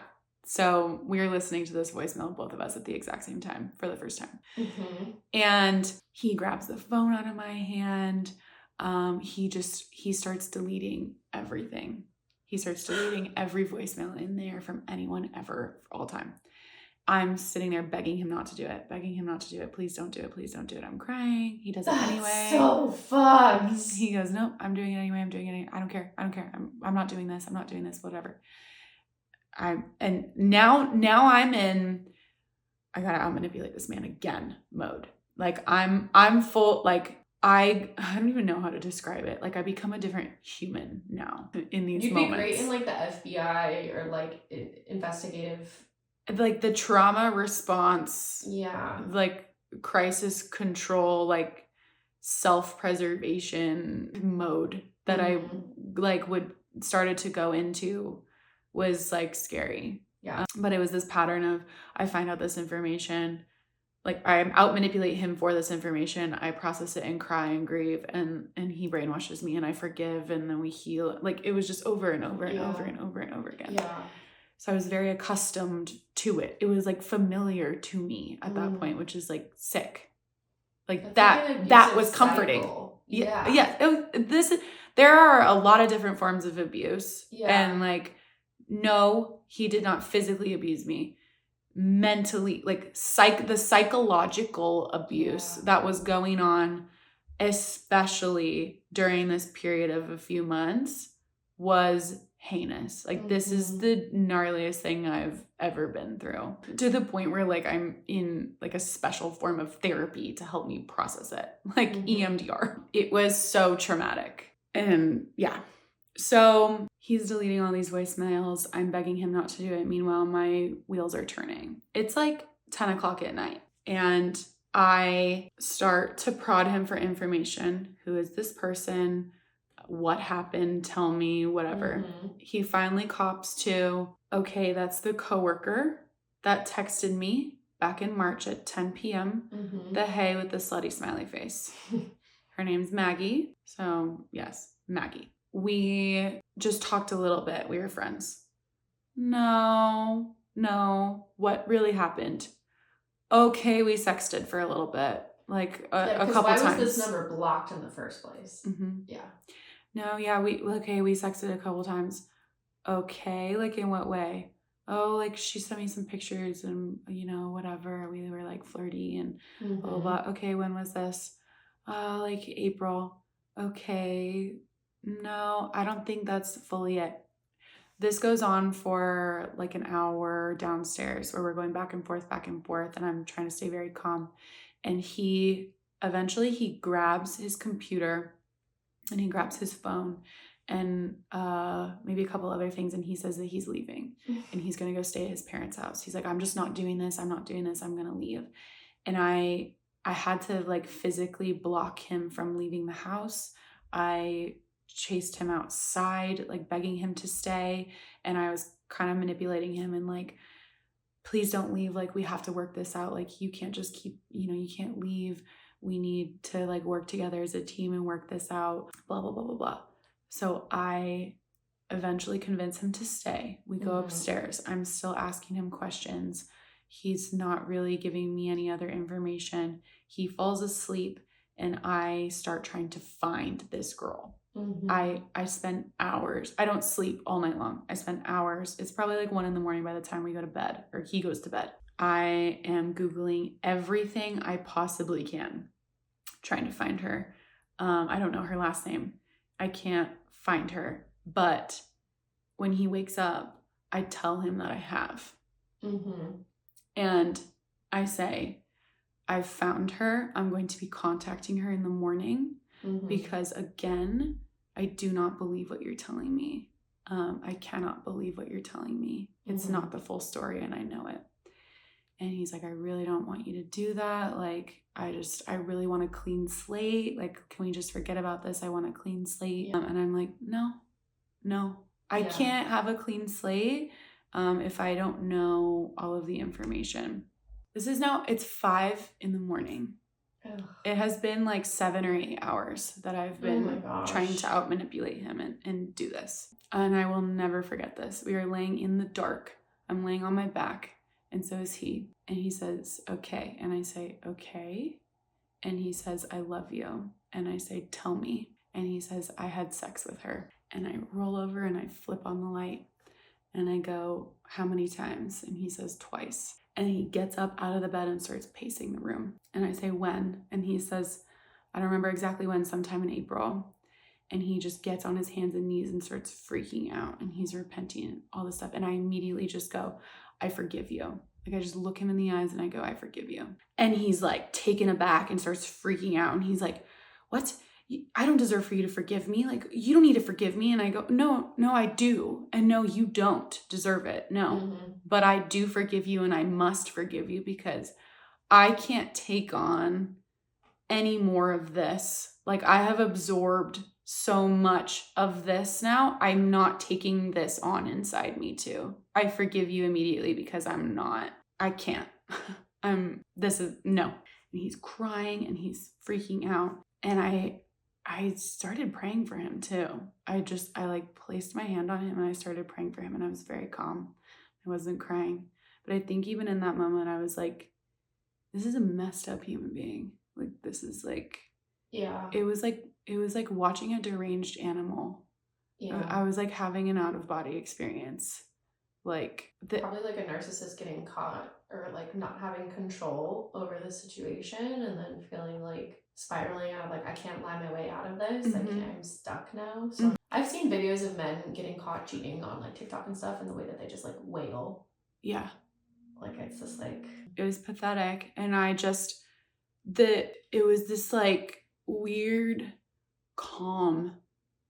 So we were listening to this voicemail, both of us at the exact same time for the first time. Mm-hmm. And he grabs the phone out of my hand. He starts deleting everything. He starts deleting every voicemail in there from anyone ever for all time. I'm sitting there begging him not to do it. Please don't do it. Please don't do it. I'm crying. He does it anyway. So fucked. He goes, no, I'm doing it anyway. I don't care. I'm not doing this. Whatever. Now I'm in, I gotta out-manipulate this man again mode. Like I'm full, like I don't even know how to describe it. Like I become a different human now in these moments. You'd be great in like the FBI or like investigative. Like the trauma response. Yeah. Like crisis control, like self-preservation mode that I like started to go into was like scary. Yeah. But it was this pattern of, I find out this information, like I out-manipulate him for this information, I process it and cry and grieve, and he brainwashes me and I forgive, and then we heal. Like it was just over and over and over and over and over again. Yeah. So I was very accustomed to it. It was like familiar to me at that point, which is like sick. Like that was comforting. Cycle. Yeah. There are a lot of different forms of abuse. Yeah. And like, no, he did not physically abuse me. Mentally, like the psychological abuse that was going on, especially during this period of a few months, was heinous. Like this is the gnarliest thing I've ever been through, to the point where like I'm in like a special form of therapy to help me process it, like EMDR. It was so traumatic. And yeah, so he's deleting all these voicemails. I'm begging him not to do it. Meanwhile, my wheels are turning. It's like 10 o'clock at night, and I start to prod him for information. Who is this person? What happened? Tell me, whatever. He finally cops to, okay, that's the coworker that texted me back in March at 10 p.m. The hey with the slutty smiley face. Her name's Maggie. So yes, Maggie. We just talked a little bit. We were friends. No. What really happened? Okay, we sexted for a little bit. Like a couple times. Why was this number blocked in the first place? Yeah. No, yeah, we sexted a couple times. Okay, like in what way? Oh, like she sent me some pictures and, whatever. We were like flirty and blah, blah, blah. Okay, when was this? Like April. Okay. No, I don't think that's fully it. This goes on for like an hour downstairs where we're going back and forth, and I'm trying to stay very calm. And he grabs his computer and he grabs his phone and maybe a couple other things, and he says that he's leaving and he's going to go stay at his parents' house. He's like, I'm just not doing this. I'm going to leave. And I had to like physically block him from leaving the house. I chased him outside, like begging him to stay. And I was kind of manipulating him and like, please don't leave. Like, we have to work this out. Like, you can't just keep, you can't leave. We need to like work together as a team and work this out, blah, blah, blah, blah, blah. So I eventually convince him to stay. We go upstairs. I'm still asking him questions. He's not really giving me any other information. He falls asleep and I start trying to find this girl. I spend hours. I don't sleep all night long. I spend hours. It's probably like 1 a.m. by the time we go to bed, or he goes to bed. I am Googling everything I possibly can, trying to find her. I don't know her last name. I can't find her. But when he wakes up, I tell him that I have. And I say, I've found her. I'm going to be contacting her in the morning because, again, I do not believe what you're telling me. I cannot believe what you're telling me. It's not the full story, and I know it. And he's like, I really don't want you to do that. Like, I really want a clean slate. Like, can we just forget about this? I want a clean slate. And I'm like, no, I can't have a clean slate if I don't know all of the information. It's 5 a.m. Ugh. It has been like 7 or 8 hours that I've been trying to out manipulate him and do this. And I will never forget this. We are laying in the dark. I'm laying on my back, and so is he. And he says, okay. And I say, okay. And he says, I love you. And I say, tell me. And he says, I had sex with her. And I roll over and I flip on the light. And I go, how many times? And he says, twice. And he gets up out of the bed and starts pacing the room. And I say, when? And he says, I don't remember exactly when, sometime in April. And he just gets on his hands and knees and starts freaking out. And he's repenting and all this stuff. And I immediately just go, I forgive you. Like I just look him in the eyes and I go, I forgive you. And he's like taken aback and starts freaking out. And he's like, what? I don't deserve for you to forgive me. Like, you don't need to forgive me. And I go, no, I do. And no, you don't deserve it. No, but I do forgive you and I must forgive you because I can't take on any more of this. Like I have absorbed so much of this now. I'm not taking this on inside me too. I forgive you immediately because I can't. No. And he's crying and he's freaking out. And I started praying for him too. I like placed my hand on him and I started praying for him and I was very calm. I wasn't crying. But I think even in that moment, I was like, this is a messed up human being. Like, this is like, yeah. It was like watching a deranged animal. Yeah. I was like having an out of body experience. Like probably like a narcissist getting caught or like not having control over the situation and then feeling like spiraling out of like, I can't lie my way out of this. Like I'm stuck now. So I've seen videos of men getting caught cheating on like TikTok and stuff and the way that they just like wail. Yeah. Like it's just like, it was pathetic. And it was this like weird calm.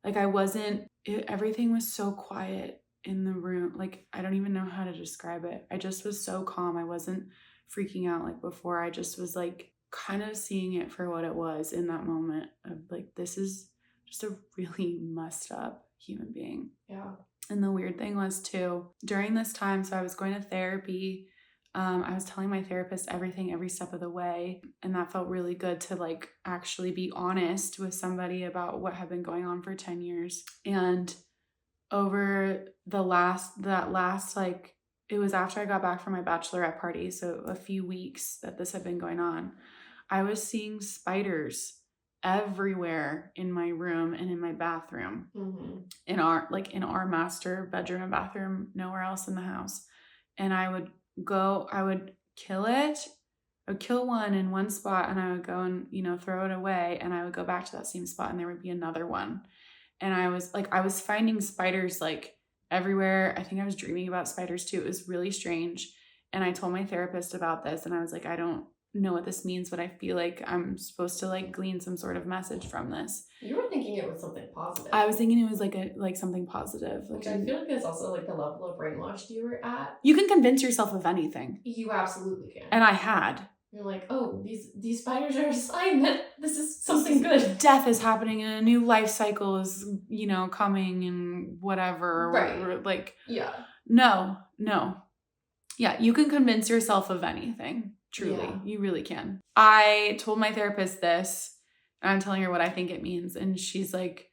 Like everything was so quiet in the room. Like, I don't even know how to describe it. I just was so calm. I wasn't freaking out like before. I just was like kind of seeing it for what it was in that moment of like, this is just a really messed up human being. Yeah. And the weird thing was too, during this time, so I was going to therapy. I was telling my therapist everything every step of the way. And that felt really good to like actually be honest with somebody about what had been going on for 10 years. And over that last like, it was after I got back from my bachelorette party. So a few weeks that this had been going on, I was seeing spiders everywhere in my room and in my bathroom, in our master bedroom and bathroom, nowhere else in the house. And I would kill it. I would kill one in one spot and I would go and, throw it away. And I would go back to that same spot and there would be another one. And I was finding spiders like everywhere. I think I was dreaming about spiders too. It was really strange. And I told my therapist about this and I was like, I don't know what this means, but I feel like I'm supposed to like glean some sort of message from this. You were thinking it was something positive. I was thinking it was like something positive. Which I feel like is also like the level of brainwashed you were at. You can convince yourself of anything. You absolutely can. And I had. You're like, oh, these spiders are a sign that this is something good. Death is happening and a new life cycle is, coming and whatever. Right. Or like, yeah. No. Yeah, you can convince yourself of anything. Truly. Yeah. You really can. I told my therapist this and I'm telling her what I think it means. And she's like,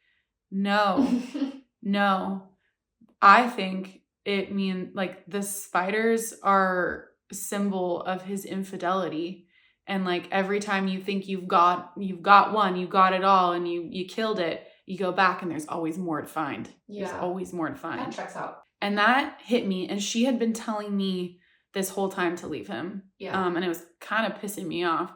no, I think it means like the spiders are a symbol of his infidelity. And like every time you think you've got one, you got it all and you killed it, you go back and there's always more to find. Yeah. There's always more to find. That checks out. And that hit me. And she had been telling me this whole time to leave him. Yeah. And it was kind of pissing me off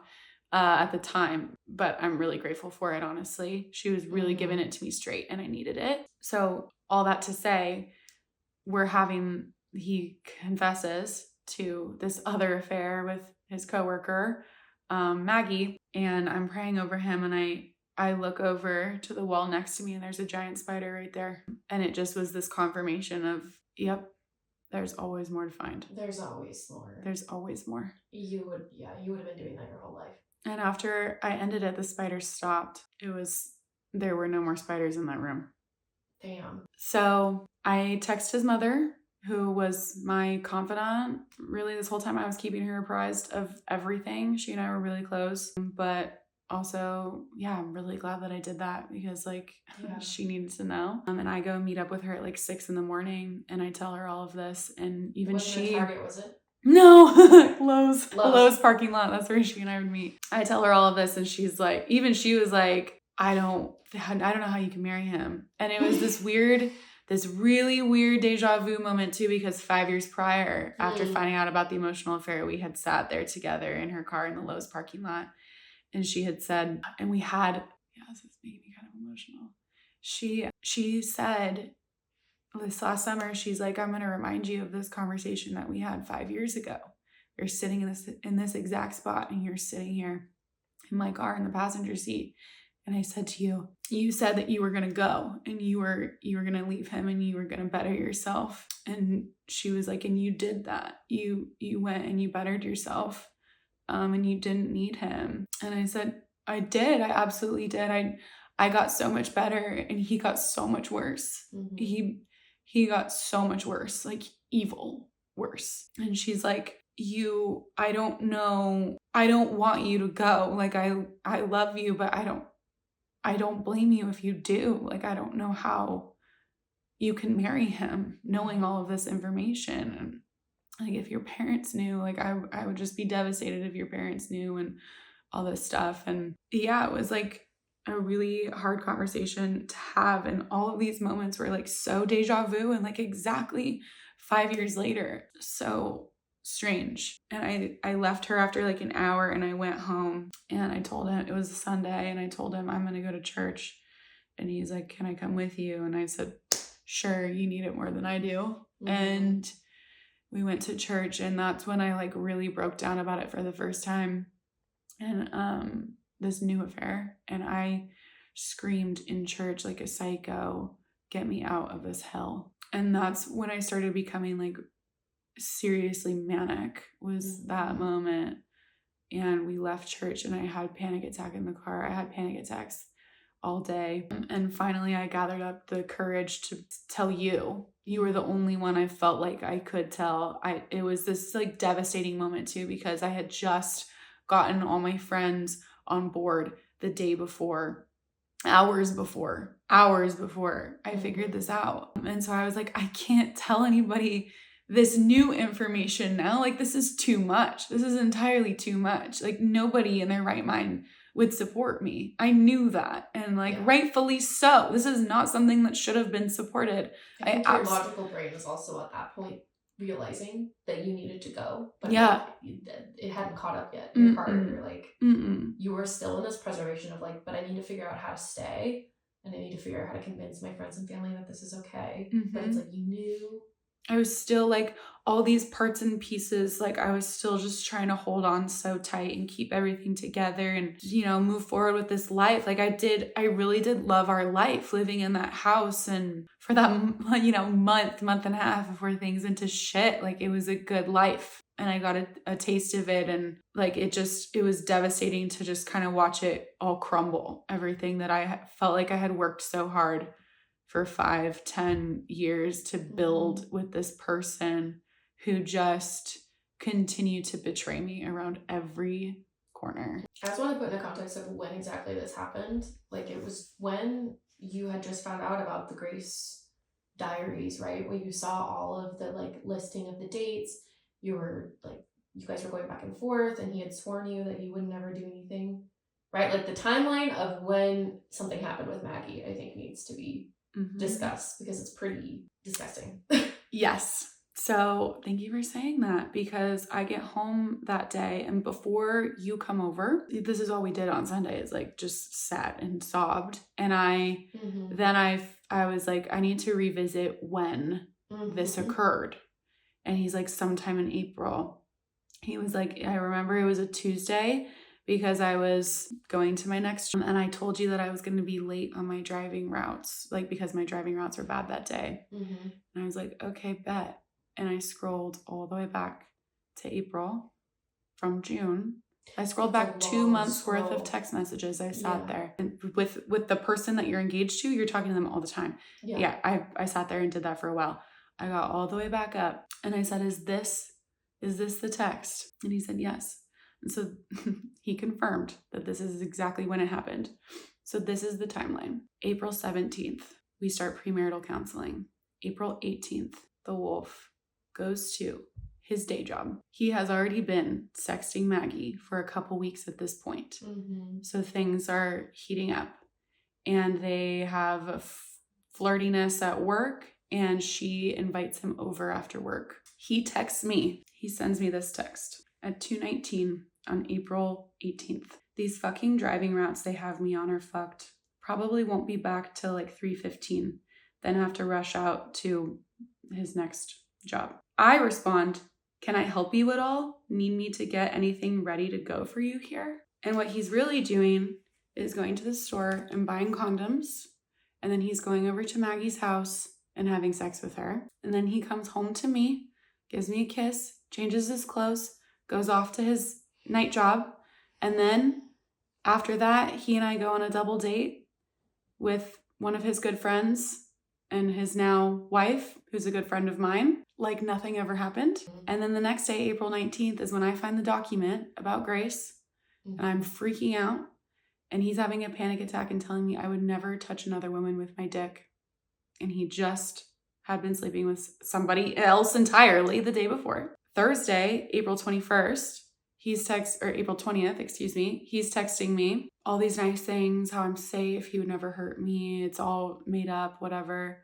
at the time, but I'm really grateful for it, honestly. She was really giving it to me straight and I needed it. So all that to say, he confesses to this other affair with his coworker, Maggie, and I'm praying over him and I look over to the wall next to me and there's a giant spider right there. And it just was this confirmation of, yep, there's always more to find. There's always more. There's always more. You would have been doing that your whole life. And after I ended it, the spiders stopped. There were no more spiders in that room. Damn. So I text his mother, who was my confidant. Really, this whole time I was keeping her apprised of everything. She and I were really close. But also, yeah, I'm really glad that I did that because, like, she needed to know. And I go meet up with her at like 6 a.m. and I tell her all of this. And even Wasn't it Target, was it? No, Lowe's parking lot. That's where she and I would meet. I tell her all of this, and she's like, even she was like, I don't know how you can marry him. And it was this really weird deja vu moment too, because 5 years prior, after finding out about the emotional affair, we had sat there together in her car in the Lowe's parking lot, and she had said, and we had, this is making me kind of emotional. She said, this last summer, she's like, I'm going to remind you of this conversation that we had 5 years ago. You're sitting in this exact spot, and you're sitting here in my car in the passenger seat. And I said to you, you said that you were going to go and you were going to leave him and you were going to better yourself. And she was like, and you did that. You went and you bettered yourself. And you didn't need him. And I said, I did. I absolutely did. I got so much better, and he got so much worse. Mm-hmm. He got so much worse, like evil worse. And she's like, I don't know. I don't want you to go. Like, I love you, but I don't blame you if you do. Like, I don't know how you can marry him knowing all of this information. And like, if your parents knew, like, I would just be devastated if your parents knew and all this stuff. And yeah, it was like a really hard conversation to have. And all of these moments were like so deja vu and like exactly 5 years later. So strange. And I left her after like an hour, and I went home, and I told him, it was a Sunday, and I told him I'm going to go to church. And he's like, can I come with you? And I said, sure, you need it more than I do. Mm-hmm. And we went to church, and that's when I like really broke down about it for the first time. And this new affair, and I screamed in church like a psycho, get me out of this hell. And that's when I started becoming like seriously manic, was that moment. And we left church, and I had panic attack in the car. I had panic attacks all day. And finally I gathered up the courage to tell you. You were the only one I felt like I could tell. It was this like devastating moment too, because I had just gotten all my friends on board the day before, hours before I figured this out. And so I was like, I can't tell anybody this new information now. Like, this is too much. This is entirely too much. Like, nobody in their right mind would support me. I knew that. And like, rightfully so. This is not something that should have been supported. I think your logical brain was also at that point realizing that you needed to go, but it hadn't caught up yet. Your heart, you're like, you were still in this preservation of like, but I need to figure out how to stay, and I need to figure out how to convince my friends and family that this is okay. But it's like, you knew. I was still like all these parts and pieces, like I was still just trying to hold on so tight and keep everything together and, you know, move forward with this life. Like I really did love our life living in that house. And for that, you know, month and a half before things went to shit, like it was a good life. And I got a taste of it. And like, it was devastating to just kind of watch it all crumble. Everything that I felt like I had worked so hard for 5-10 years to build with this person who just continued to betray me around every corner. I just want to put in the context of when exactly this happened. Like, it was when you had just found out about the Grace diaries, right? Where you saw all of the like listing of the dates. You were like, you guys were going back and forth, and he had sworn you that he would never do anything, right? Like, the timeline of when something happened with Maggie, I think, needs to be discussed, because it's pretty disgusting. Yes. So thank you for saying that, because I get home that day, and before you come over, this is all we did on Sunday, is like just sat and sobbed. And then I was like, I need to revisit when this occurred. And he's like, sometime in April. He was like, I remember it was a Tuesday, because I was going to my next job, and I told you that I was going to be late on my driving routes, like because my driving routes were bad that day. And I was like, okay, bet. And I scrolled all the way back to April from June. I scrolled It's a back 2 long months worth scroll. of text messages. I sat Yeah. there. And with the person that you're engaged to, you're talking to them all the time. Yeah. I sat there and did that for a while. I got all the way back up and I said, is this the text? And he said, yes. And so he confirmed that this is exactly when it happened. So this is the timeline. April 17th, we start premarital counseling. April 18th, the wolf goes to his day job. He has already been sexting Maggie for a couple weeks at this point. Mm-hmm. So things are heating up and they have a flirtiness at work and she invites him over after work. He texts me. He sends me this text at 2:19 on April 18th. These fucking driving routes they have me on are fucked. Probably won't be back till like 3:15. Then have to rush out to his next job. I respond, can I help you at all? Need me to get anything ready to go for you here? And what he's really doing is going to the store and buying condoms. And then he's going over to Maggie's house and having sex with her. And then he comes home to me, gives me a kiss, changes his clothes, goes off to his night job. And then after that, he and I go on a double date with one of his good friends and his now wife, who's a good friend of mine, like nothing ever happened. And then the next day, April 19th, is when I find the document about Grace, and I'm freaking out, and he's having a panic attack and telling me I would never touch another woman with my dick. And he just had been sleeping with somebody else entirely the day before. Thursday, April 21st, April 20th, excuse me, he's texting me all these nice things, how I'm safe, he would never hurt me, it's all made up, whatever.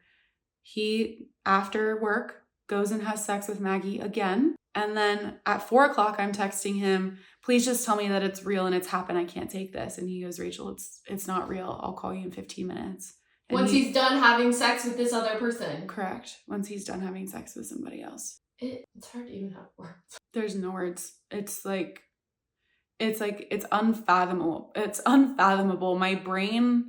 He, after work, goes and has sex with Maggie again. And then at 4 o'clock, I'm texting him, please just tell me that it's real and it's happened. I can't take this. And he goes, Rachel, it's not real. I'll call you in 15 minutes. And Once he's done having sex with this other person. Correct. Once he's done having sex with somebody else. It's hard to even have words. There's no words. It's unfathomable. It's unfathomable. My brain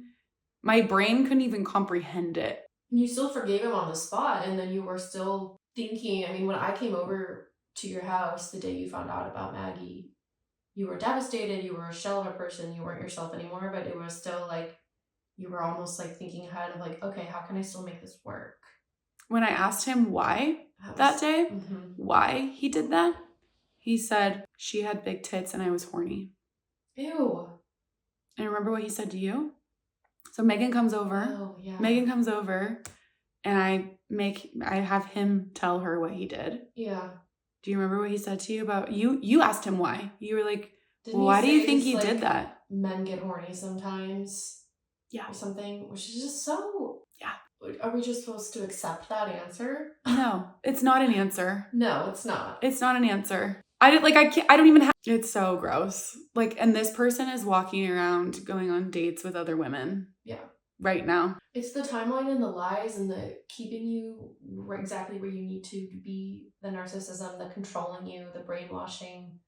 couldn't even comprehend it. You still forgave him on the spot, and then you were still thinking, I mean, when I came over to your house the day you found out about Maggie, you were devastated, you were a shell of a person, you weren't yourself anymore, but it was still like, you were almost like thinking ahead of like, okay, how can I still make this work? When I asked him why that day, why he did that, he said, she had big tits and I was horny. Ew. And remember what he said to you? So Megan comes over. Oh, yeah. Megan comes over and I have him tell her what he did. Yeah. Do you remember what he said to you about you asked him why? You were like, why do you think he did that? Men get horny sometimes. Yeah. Or something, which is just so... Yeah. Are we just supposed to accept that answer? No, it's not an answer. No, it's not. It's not an answer. I don't even have... It's so gross. Like, and this person is walking around going on dates with other women. Yeah. Right now. It's the timeline and the lies and the keeping you exactly where you need to be, the narcissism, the controlling you, the brainwashing,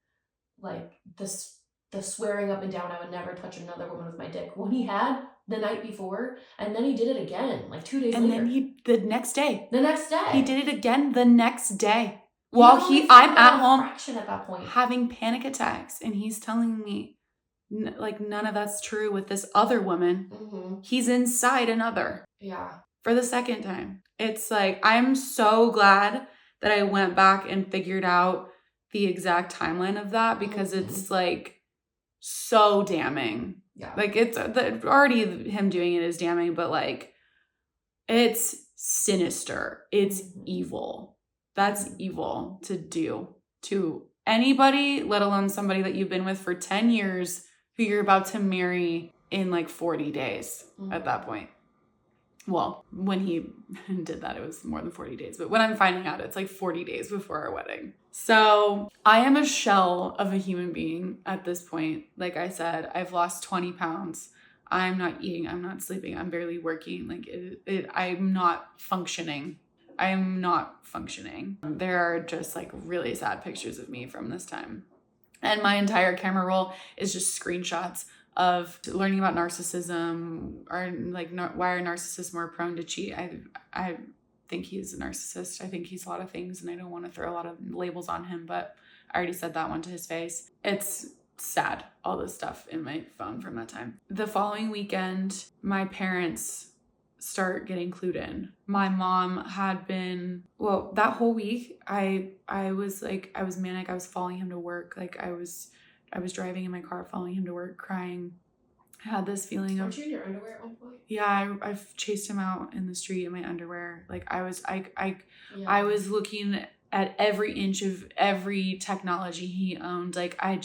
like the swearing up and down, I would never touch another woman with my dick, when he had the night before, and then he did it again, like 2 days later. And then the next day. He did it again the next day. While I'm at home at that point, having panic attacks, and he's telling me like none of that's true with this other woman. Mm-hmm. He's inside another. Yeah. For the second time. It's like, I'm so glad that I went back and figured out the exact timeline of that, because it's like so damning. Yeah. Like, it's already him doing it is damning, but like, it's sinister. It's evil. That's evil to do to anybody, let alone somebody that you've been with for 10 years who you're about to marry in like 40 days at that point. Well, when he did that, it was more than 40 days. But when I'm finding out, it's like 40 days before our wedding. So I am a shell of a human being at this point. Like I said, I've lost 20 pounds. I'm not eating. I'm not sleeping. I'm barely working. Like I'm not functioning. I am not functioning. There are just like really sad pictures of me from this time. And my entire camera roll is just screenshots of learning about narcissism, or like why are narcissists more prone to cheat. I think he's a narcissist. I think he's a lot of things, and I don't want to throw a lot of labels on him, but I already said that one to his face. It's sad, all this stuff in my phone from that time. The following weekend, my parents start getting clued in. My mom had been, well, that whole week, I was manic. I was following him to work. Like I was driving in my car, following him to work, crying. I had this feeling of... Weren't you in your underwear at one point? Yeah, I've chased him out in the street in my underwear. Like I was looking at every inch of every technology he owned. Like I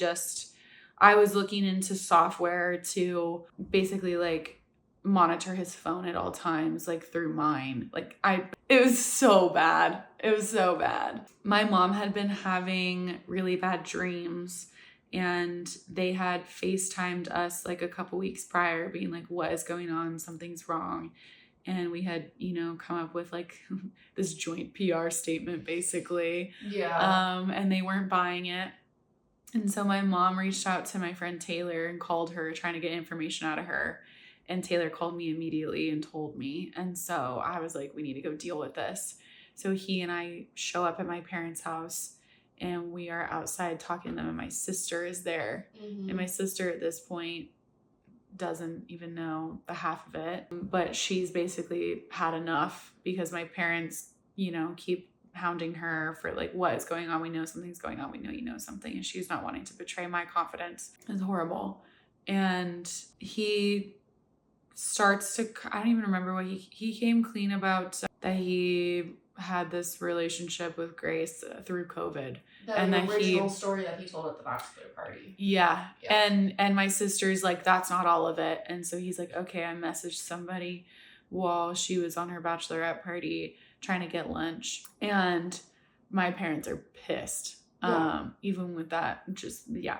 was looking into software to basically like monitor his phone at all times, like through mine. It was so bad. It was so bad. My mom had been having really bad dreams, and they had FaceTimed us like a couple weeks prior being like, what is going on? Something's wrong. And we had, come up with like this joint PR statement basically. Yeah. And they weren't buying it. And so my mom reached out to my friend Taylor and called her, trying to get information out of her. And Taylor called me immediately and told me. And so I was like, we need to go deal with this. So he and I show up at my parents' house, and we are outside talking to them, and my sister is there. Mm-hmm. And my sister at this point doesn't even know the half of it. But she's basically had enough because my parents, keep hounding her for like, what is going on? We know something's going on. We know you know something. And she's not wanting to betray my confidence. It's horrible. And he starts to, I don't even remember what he came clean about that he had this relationship with Grace through COVID. The original story that he told at the bachelor party. Yeah. And my sister's like, that's not all of it. And so he's like, okay, I messaged somebody while she was on her bachelorette party trying to get lunch. And my parents are pissed. Yeah. Even with that,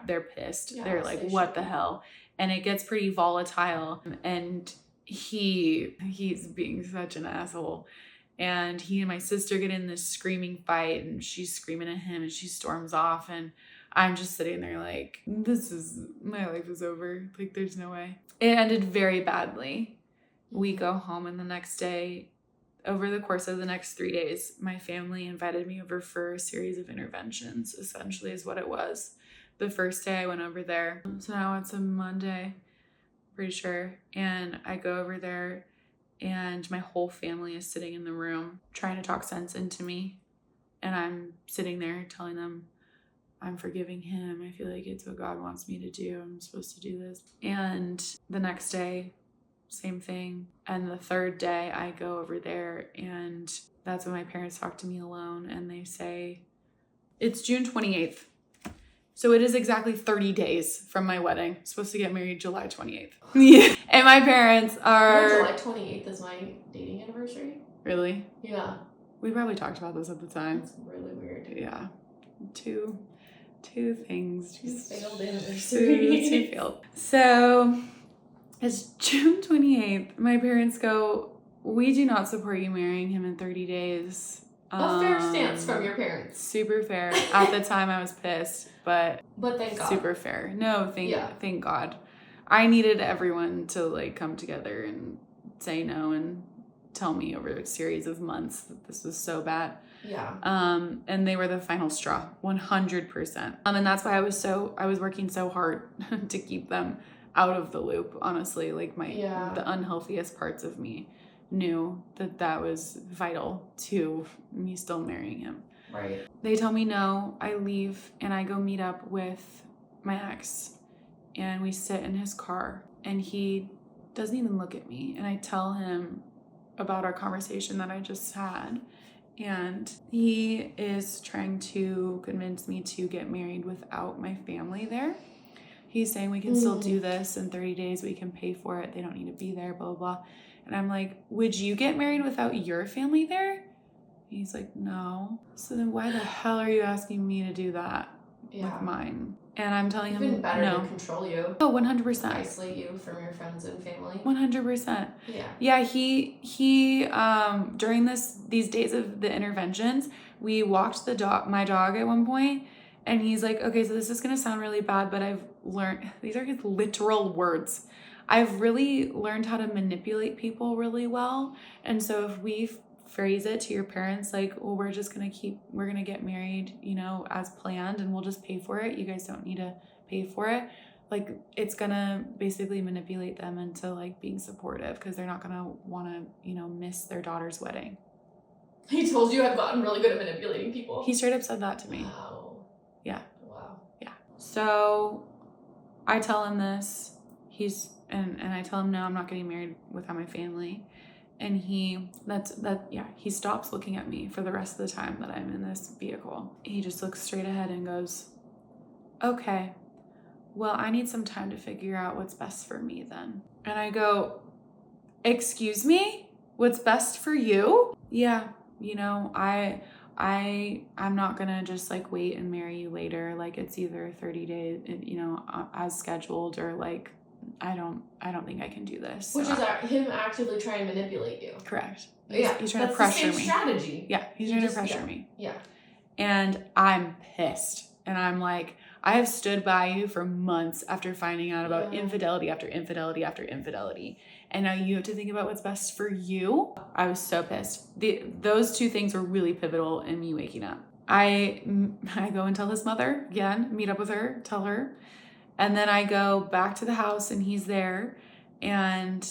they're pissed. Yeah, they're like, what the hell? And it gets pretty volatile. And he's being such an asshole. And he and my sister get in this screaming fight, and she's screaming at him, and she storms off. And I'm just sitting there like, my life is over. Like, there's no way. It ended very badly. We go home, and the next day, over the course of the next 3 days, my family invited me over for a series of interventions, essentially is what it was. The first day I went over there. So now it's a Monday, pretty sure. And I go over there, and my whole family is sitting in the room trying to talk sense into me. And I'm sitting there telling them I'm forgiving him. I feel like it's what God wants me to do. I'm supposed to do this. And the next day, same thing. And the third day I go over there, and that's when my parents talk to me alone, and they say, it's June 28th. So it is exactly 30 days from my wedding. I'm supposed to get married July 28th. Yeah. And my parents are... July 28th is my dating anniversary. Really? Yeah. We probably talked about this at the time. That's really weird. Yeah. Two things. Two failed anniversaries. Two failed. So it's June 28th. My parents go, we do not support you marrying him in 30 days. A fair stance from your parents. Super fair. At the time, I was pissed, but thank God. Super fair. No, thank God. I needed everyone to like come together and say no and tell me over a series of months that this was so bad. Yeah. And they were the final straw, 100%. And that's why I was working so hard to keep them out of the loop. Honestly, like the unhealthiest parts of me knew that was vital to me still marrying him. Right. They tell me no, I leave, and I go meet up with my ex, and we sit in his car, and he doesn't even look at me. And I tell him about our conversation that I just had, and he is trying to convince me to get married without my family there. He's saying we can still do this in 30 days. We can pay for it. They don't need to be there, blah, blah, blah. And I'm like, would you get married without your family there? He's like, no. So then why the hell are you asking me to do that with mine? And I'm telling him, it's been better no. to control you. Oh, 100%. Isolate you from your friends and family. 100%. Yeah. Yeah, he during these days of the interventions, we walked my dog at one point, and he's like, okay, so this is going to sound really bad, but I've learned, these are his literal words. I've really learned how to manipulate people really well. And so if we phrase it to your parents like, well, we're going to get married, as planned, and we'll just pay for it. You guys don't need to pay for it, like it's gonna basically manipulate them into like being supportive because they're not gonna want to, you know, miss their daughter's wedding. He told you I've gotten really good at manipulating people. He straight up said that to me. Wow. Yeah. Wow. Yeah. So I tell him this. And I tell him, no, I'm not getting married without my family. And he stops looking at me for the rest of the time that I'm in this vehicle. He just looks straight ahead and goes, okay, well, I need some time to figure out what's best for me then. And I go, excuse me? What's best for you? Yeah, you know, I'm not gonna just like wait and marry you later. Like it's either 30 days, you know, as scheduled, or like I don't think I can do this. Which is him actively trying to manipulate you. Correct. He's trying to pressure me. Strategy. Yeah, he's trying to pressure me. Yeah. And I'm pissed. And I'm like, I have stood by you for months after finding out about infidelity after infidelity after infidelity. And now you have to think about what's best for you. I was so pissed. Those two things were really pivotal in me waking up. I go and tell his mother again, meet up with her, tell her. And then I go back to the house and he's there and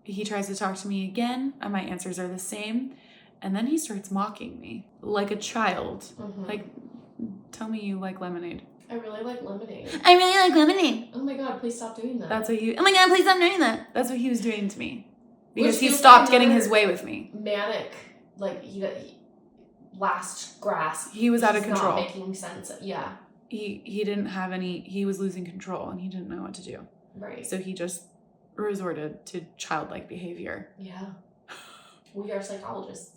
he tries to talk to me again and my answers are the same. And then he starts mocking me like a child. Mm-hmm. Like, tell me you like lemonade. I really like lemonade. I really like lemonade. Oh my God, please stop doing that. That's what oh my God, please stop doing that. That's what he was doing to me. Because he stopped getting his way with me. Manic, like he last grasp. He was out of control. Not making sense. Yeah. He didn't have any, he was losing control and he didn't know what to do. Right. So he just resorted to childlike behavior. Yeah. We are psychologists.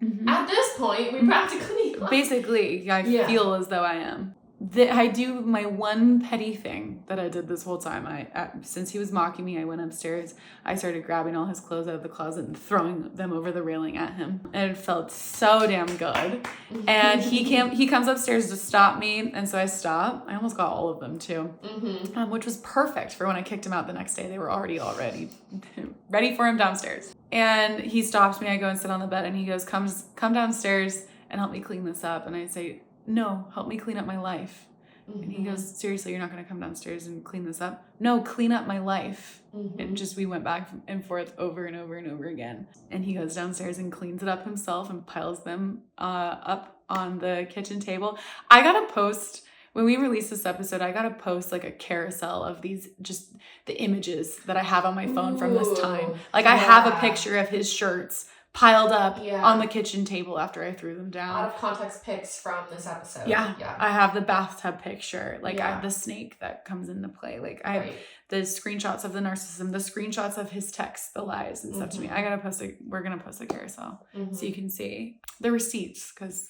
Mm-hmm. At this point, we practically... Basically, I feel as though I am. I do my one petty thing that I did this whole time. Since he was mocking me, I went upstairs. I started grabbing all his clothes out of the closet and throwing them over the railing at him. And it felt so damn good. And he comes upstairs to stop me. And so I stop. I almost got all of them too, which was perfect for when I kicked him out the next day. They were already ready for him downstairs. And he stops me. I go and sit on the bed and he goes, come downstairs and help me clean this up. And I say, no, help me clean up my life. Mm-hmm. And he goes, seriously, you're not going to come downstairs and clean this up? No, clean up my life. Mm-hmm. And we went back and forth over and over and over again. And he goes downstairs and cleans it up himself and piles them up on the kitchen table. I got to post, when we release this episode, I got to post like a carousel of these, just the images that I have on my phone from this time. Like I have a picture of his shirts piled up on the kitchen table after I threw them down. Out of context pics from this episode. Yeah. I have the bathtub picture. Like I have the snake that comes into play. Like I have the screenshots of the narcissism, the screenshots of his texts, the lies and stuff to me. We're going to post a carousel so you can see the receipts, because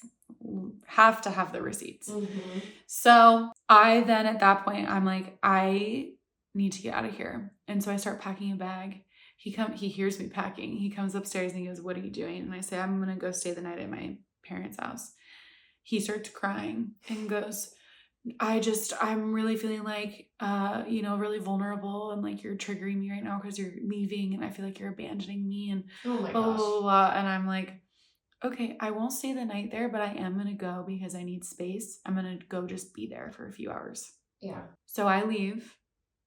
have to have the receipts. Mm-hmm. So I then at that point, I'm like, I need to get out of here. And so I start packing a bag. He hears me packing. He comes upstairs and he goes, what are you doing? And I say, I'm going to go stay the night at my parents' house. He starts crying and goes, I'm really feeling like, really vulnerable and like you're triggering me right now because you're leaving and I feel like you're abandoning me and blah, blah, blah, blah. And I'm like, okay, I won't stay the night there, but I am going to go because I need space. I'm going to go just be there for a few hours. Yeah. So I leave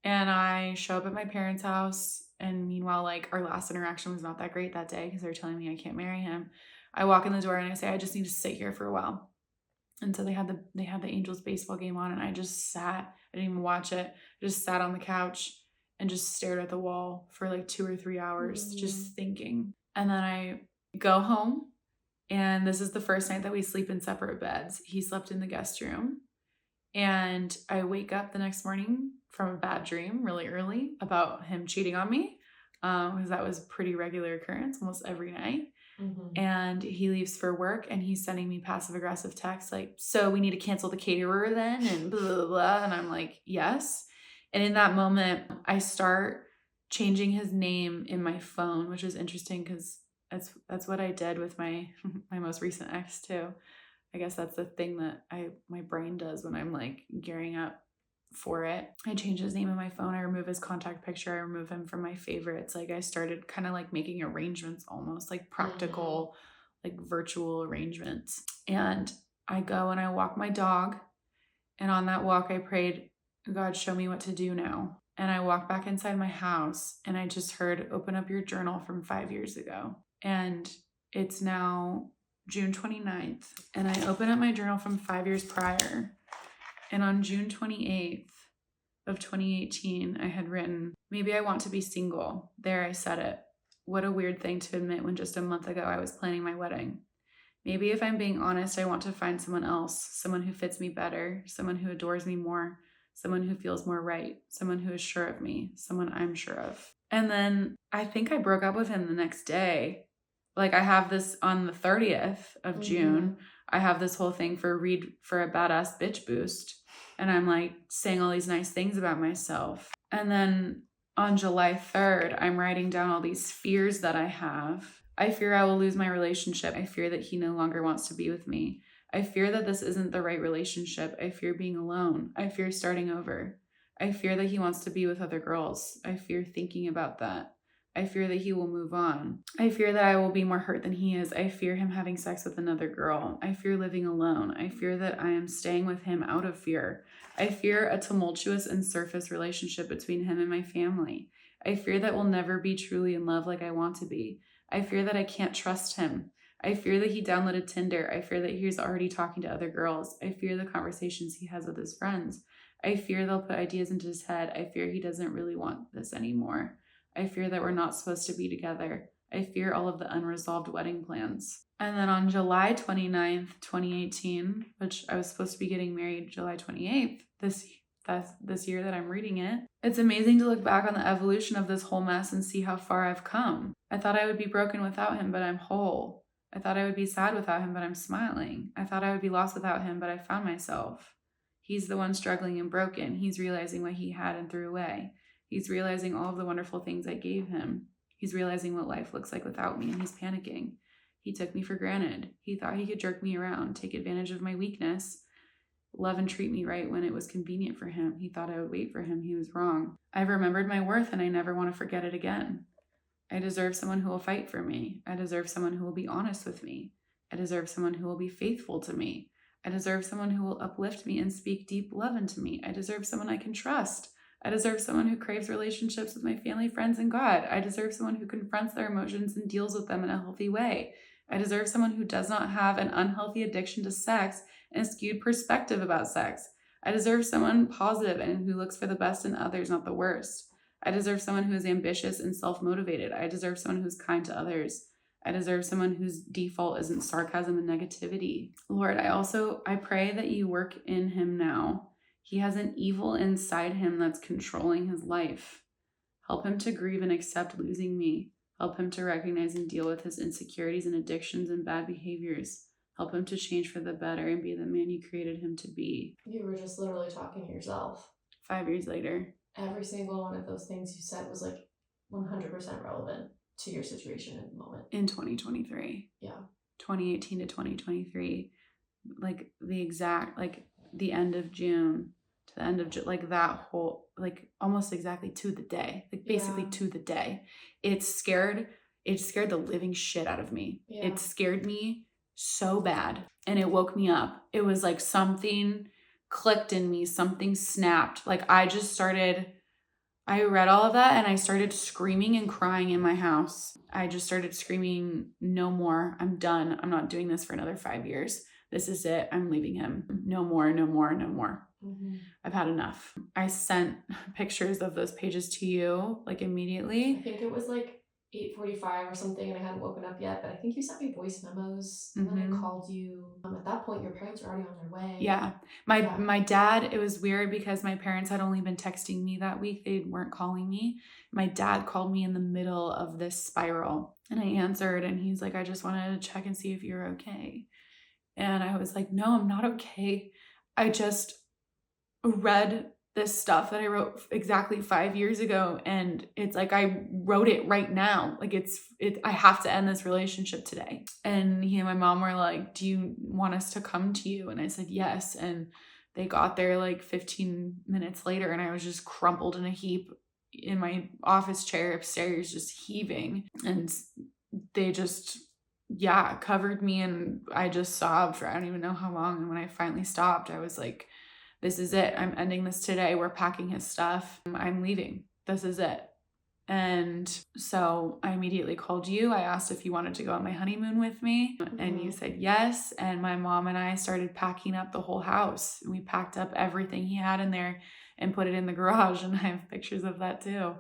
and I show up at my parents' house. And meanwhile, like our last interaction was not that great that day because they're telling me I can't marry him. I walk in the door and I say, I just need to sit here for a while. And so they had the Angels baseball game on and I just sat. I didn't even watch it. I just sat on the couch and just stared at the wall for like 2 or 3 hours, just thinking. And then I go home and this is the first night that we sleep in separate beds. He slept in the guest room. And I wake up the next morning from a bad dream really early about him cheating on me, because that was a pretty regular occurrence almost every night. Mm-hmm. And he leaves for work and he's sending me passive aggressive texts like, so we need to cancel the caterer then and blah, blah, blah. And I'm like, yes. And in that moment, I start changing his name in my phone, which is interesting because that's what I did with my most recent ex too. I guess that's the thing that my brain does when I'm like gearing up for it. I change his name in my phone. I remove his contact picture. I remove him from my favorites. Like I started kind of like making arrangements, almost like practical, like virtual arrangements. And I go and I walk my dog. And on that walk, I prayed God, show me what to do now. And I walked back inside my house and I just heard, open up your journal from 5 years ago. And it's now June 29th. And I open up my journal from 5 years prior. And on June 28th of 2018, I had written, maybe I want to be single. There, I said it. What a weird thing to admit when just a month ago I was planning my wedding. Maybe if I'm being honest, I want to find someone else, someone who fits me better, someone who adores me more, someone who feels more right, someone who is sure of me, someone I'm sure of. And then I think I broke up with him the next day. Like I have this on the 30th of June. I have this whole thing for read for a badass bitch boost. And I'm like saying all these nice things about myself. And then on July 3rd, I'm writing down all these fears that I have. I fear I will lose my relationship. I fear that he no longer wants to be with me. I fear that this isn't the right relationship. I fear being alone. I fear starting over. I fear that he wants to be with other girls. I fear thinking about that. I fear that he will move on. I fear that I will be more hurt than he is. I fear him having sex with another girl. I fear living alone. I fear that I am staying with him out of fear. I fear a tumultuous and surface relationship between him and my family. I fear that we'll never be truly in love like I want to be. I fear that I can't trust him. I fear that he downloaded Tinder. I fear that he's already talking to other girls. I fear the conversations he has with his friends. I fear they'll put ideas into his head. I fear he doesn't really want this anymore. I fear that we're not supposed to be together. I fear all of the unresolved wedding plans. And then on July 29th, 2018, which I was supposed to be getting married July 28th, this year that I'm reading it, it's amazing to look back on the evolution of this whole mess and see how far I've come. I thought I would be broken without him, but I'm whole. I thought I would be sad without him, but I'm smiling. I thought I would be lost without him, but I found myself. He's the one struggling and broken. He's realizing what he had and threw away. He's realizing all of the wonderful things I gave him. He's realizing what life looks like without me, and he's panicking. He took me for granted. He thought he could jerk me around, take advantage of my weakness, love and treat me right when it was convenient for him. He thought I would wait for him. He was wrong. I've remembered my worth, and I never want to forget it again. I deserve someone who will fight for me. I deserve someone who will be honest with me. I deserve someone who will be faithful to me. I deserve someone who will uplift me and speak deep love into me. I deserve someone I can trust. I deserve someone who craves relationships with my family, friends, and God. I deserve someone who confronts their emotions and deals with them in a healthy way. I deserve someone who does not have an unhealthy addiction to sex and a skewed perspective about sex. I deserve someone positive and who looks for the best in others, not the worst. I deserve someone who is ambitious and self-motivated. I deserve someone who's kind to others. I deserve someone whose default isn't sarcasm and negativity. Lord, I pray that you work in him now. He has an evil inside him that's controlling his life. Help him to grieve and accept losing me. Help him to recognize and deal with his insecurities and addictions and bad behaviors. Help him to change for the better and be the man you created him to be. You were just literally talking to yourself. 5 years later. Every single one of those things you said was like 100% relevant to your situation at the moment. In 2023. Yeah. 2018 to 2023. Like the exact, like the end of June to the end of like that whole, like almost exactly to the day, like basically to the day. It scared the living shit out of me. Yeah. It scared me so bad and it woke me up. It was like something clicked in me, something snapped. Like I read all of that and I started screaming and crying in my house. I just started screaming, no more. I'm done. I'm not doing this for another 5 years. This is it. I'm leaving him. No more, no more, no more. Mm-hmm. I've had enough. I sent pictures of those pages to you, like immediately. I think it was like 8:45 or something, and I hadn't woken up yet, but I think you sent me voice memos, and then I called you. At that point, your parents were already on their way. Yeah. My dad, it was weird because my parents had only been texting me that week. They weren't calling me. My dad called me in the middle of this spiral, and I answered, and he's like, I just wanted to check and see if you're okay. And I was like, no, I'm not okay. I just read this stuff that I wrote exactly 5 years ago. And it's like, I wrote it right now. Like I have to end this relationship today. And he and my mom were like, do you want us to come to you? And I said, yes. And they got there like 15 minutes later and I was just crumpled in a heap in my office chair upstairs, just heaving. And they just, covered me and I just sobbed for I don't even know how long. And when I finally stopped, I was like, this is it. I'm ending this today. We're packing his stuff. I'm leaving. This is it. And so I immediately called you. I asked if you wanted to go on my honeymoon with me, and you said yes. And my mom and I started packing up the whole house. We packed up everything he had in there and put it in the garage, and I have pictures of that too.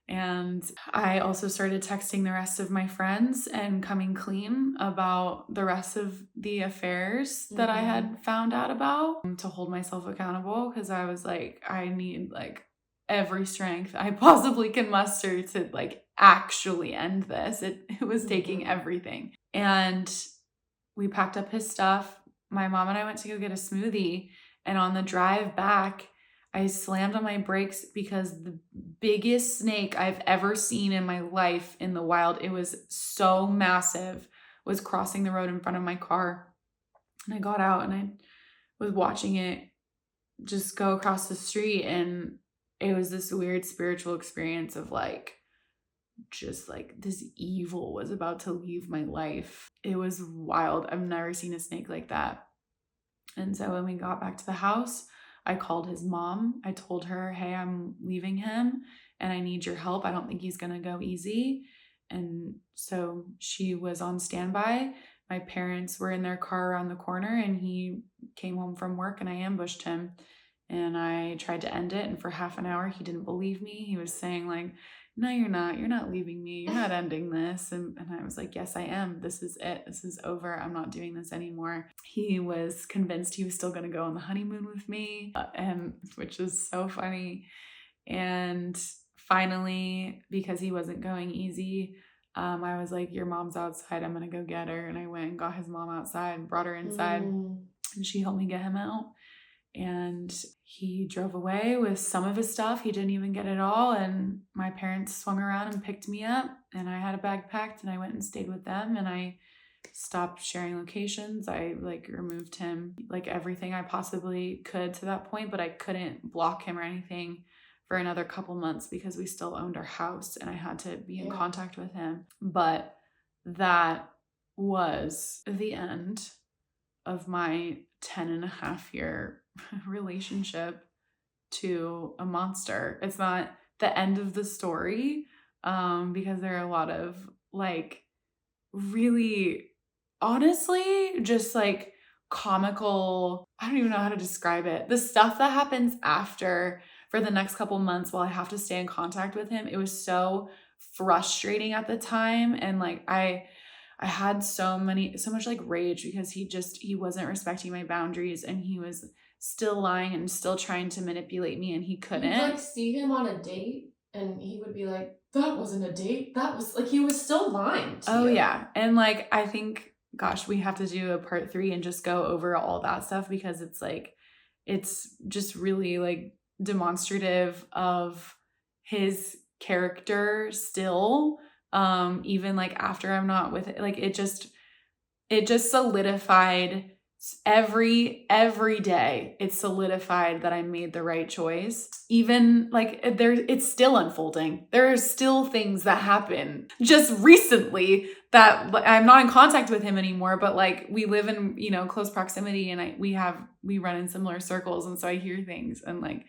And I also started texting the rest of my friends and coming clean about the rest of the affairs that I had found out about, to hold myself accountable, because I was like, I need like every strength I possibly can muster to like actually end this. It was taking everything. And we packed up his stuff. My mom and I went to go get a smoothie, and on the drive back, I slammed on my brakes because the biggest snake I've ever seen in my life in the wild, it was so massive, was crossing the road in front of my car. And I got out and I was watching it just go across the street, and it was this weird spiritual experience of like, just like this evil was about to leave my life. It was wild. I've never seen a snake like that. And so when we got back to the house, I called his mom. I told her, hey, I'm leaving him and I need your help. I don't think he's going to go easy. And so she was on standby. My parents were in their car around the corner, and he came home from work and I ambushed him. And I tried to end it. And for half an hour, he didn't believe me. He was saying like, no, you're not. You're not leaving me. You're not ending this. And I was like, yes, I am. This is it. This is over. I'm not doing this anymore. He was convinced he was still going to go on the honeymoon with me, and which is so funny. And finally, because he wasn't going easy, I was like, your mom's outside. I'm going to go get her. And I went and got his mom outside, brought her inside, and she helped me get him out. And he drove away with some of his stuff. He didn't even get it all. And my parents swung around and picked me up, and I had a bag packed, and I went and stayed with them, and I stopped sharing locations. I like removed him, like everything I possibly could to that point, but I couldn't block him or anything for another couple months because we still owned our house and I had to be in contact with him. But that was the end of my 10.5-year relationship to a monster. It's not the end of the story, because there are a lot of like really, honestly, just like comical, I don't even know how to describe it. The stuff that happens after for the next couple months while I have to stay in contact with him, it was so frustrating at the time. And like I had so much like rage because he wasn't respecting my boundaries, and he was still lying and still trying to manipulate me, and he couldn't. You'd like see him on a date and he would be like, that wasn't a date. That was like, he was still lying to you. Yeah. And like, I think, gosh, we have to do a part 3 and just go over all that stuff, because it's like, it's just really like demonstrative of his character still. Even like after I'm not with it, like it just solidified every day. It solidified that I made the right choice. Even like it's still unfolding. There are still things that happen just recently that I'm not in contact with him anymore, but like we live in, close proximity, and we run in similar circles. And so I hear things, and like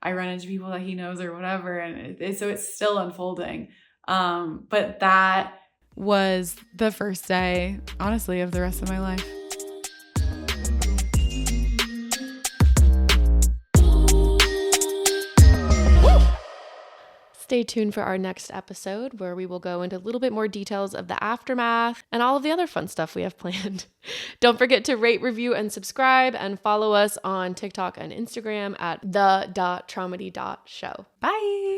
I run into people that he knows or whatever. And so it's still unfolding. But that was the first day, honestly, of the rest of my life. Stay tuned for our next episode, where we will go into a little bit more details of the aftermath and all of the other fun stuff we have planned. Don't forget to rate, review, and subscribe, and follow us on TikTok and Instagram at the.traumedy.show. Bye.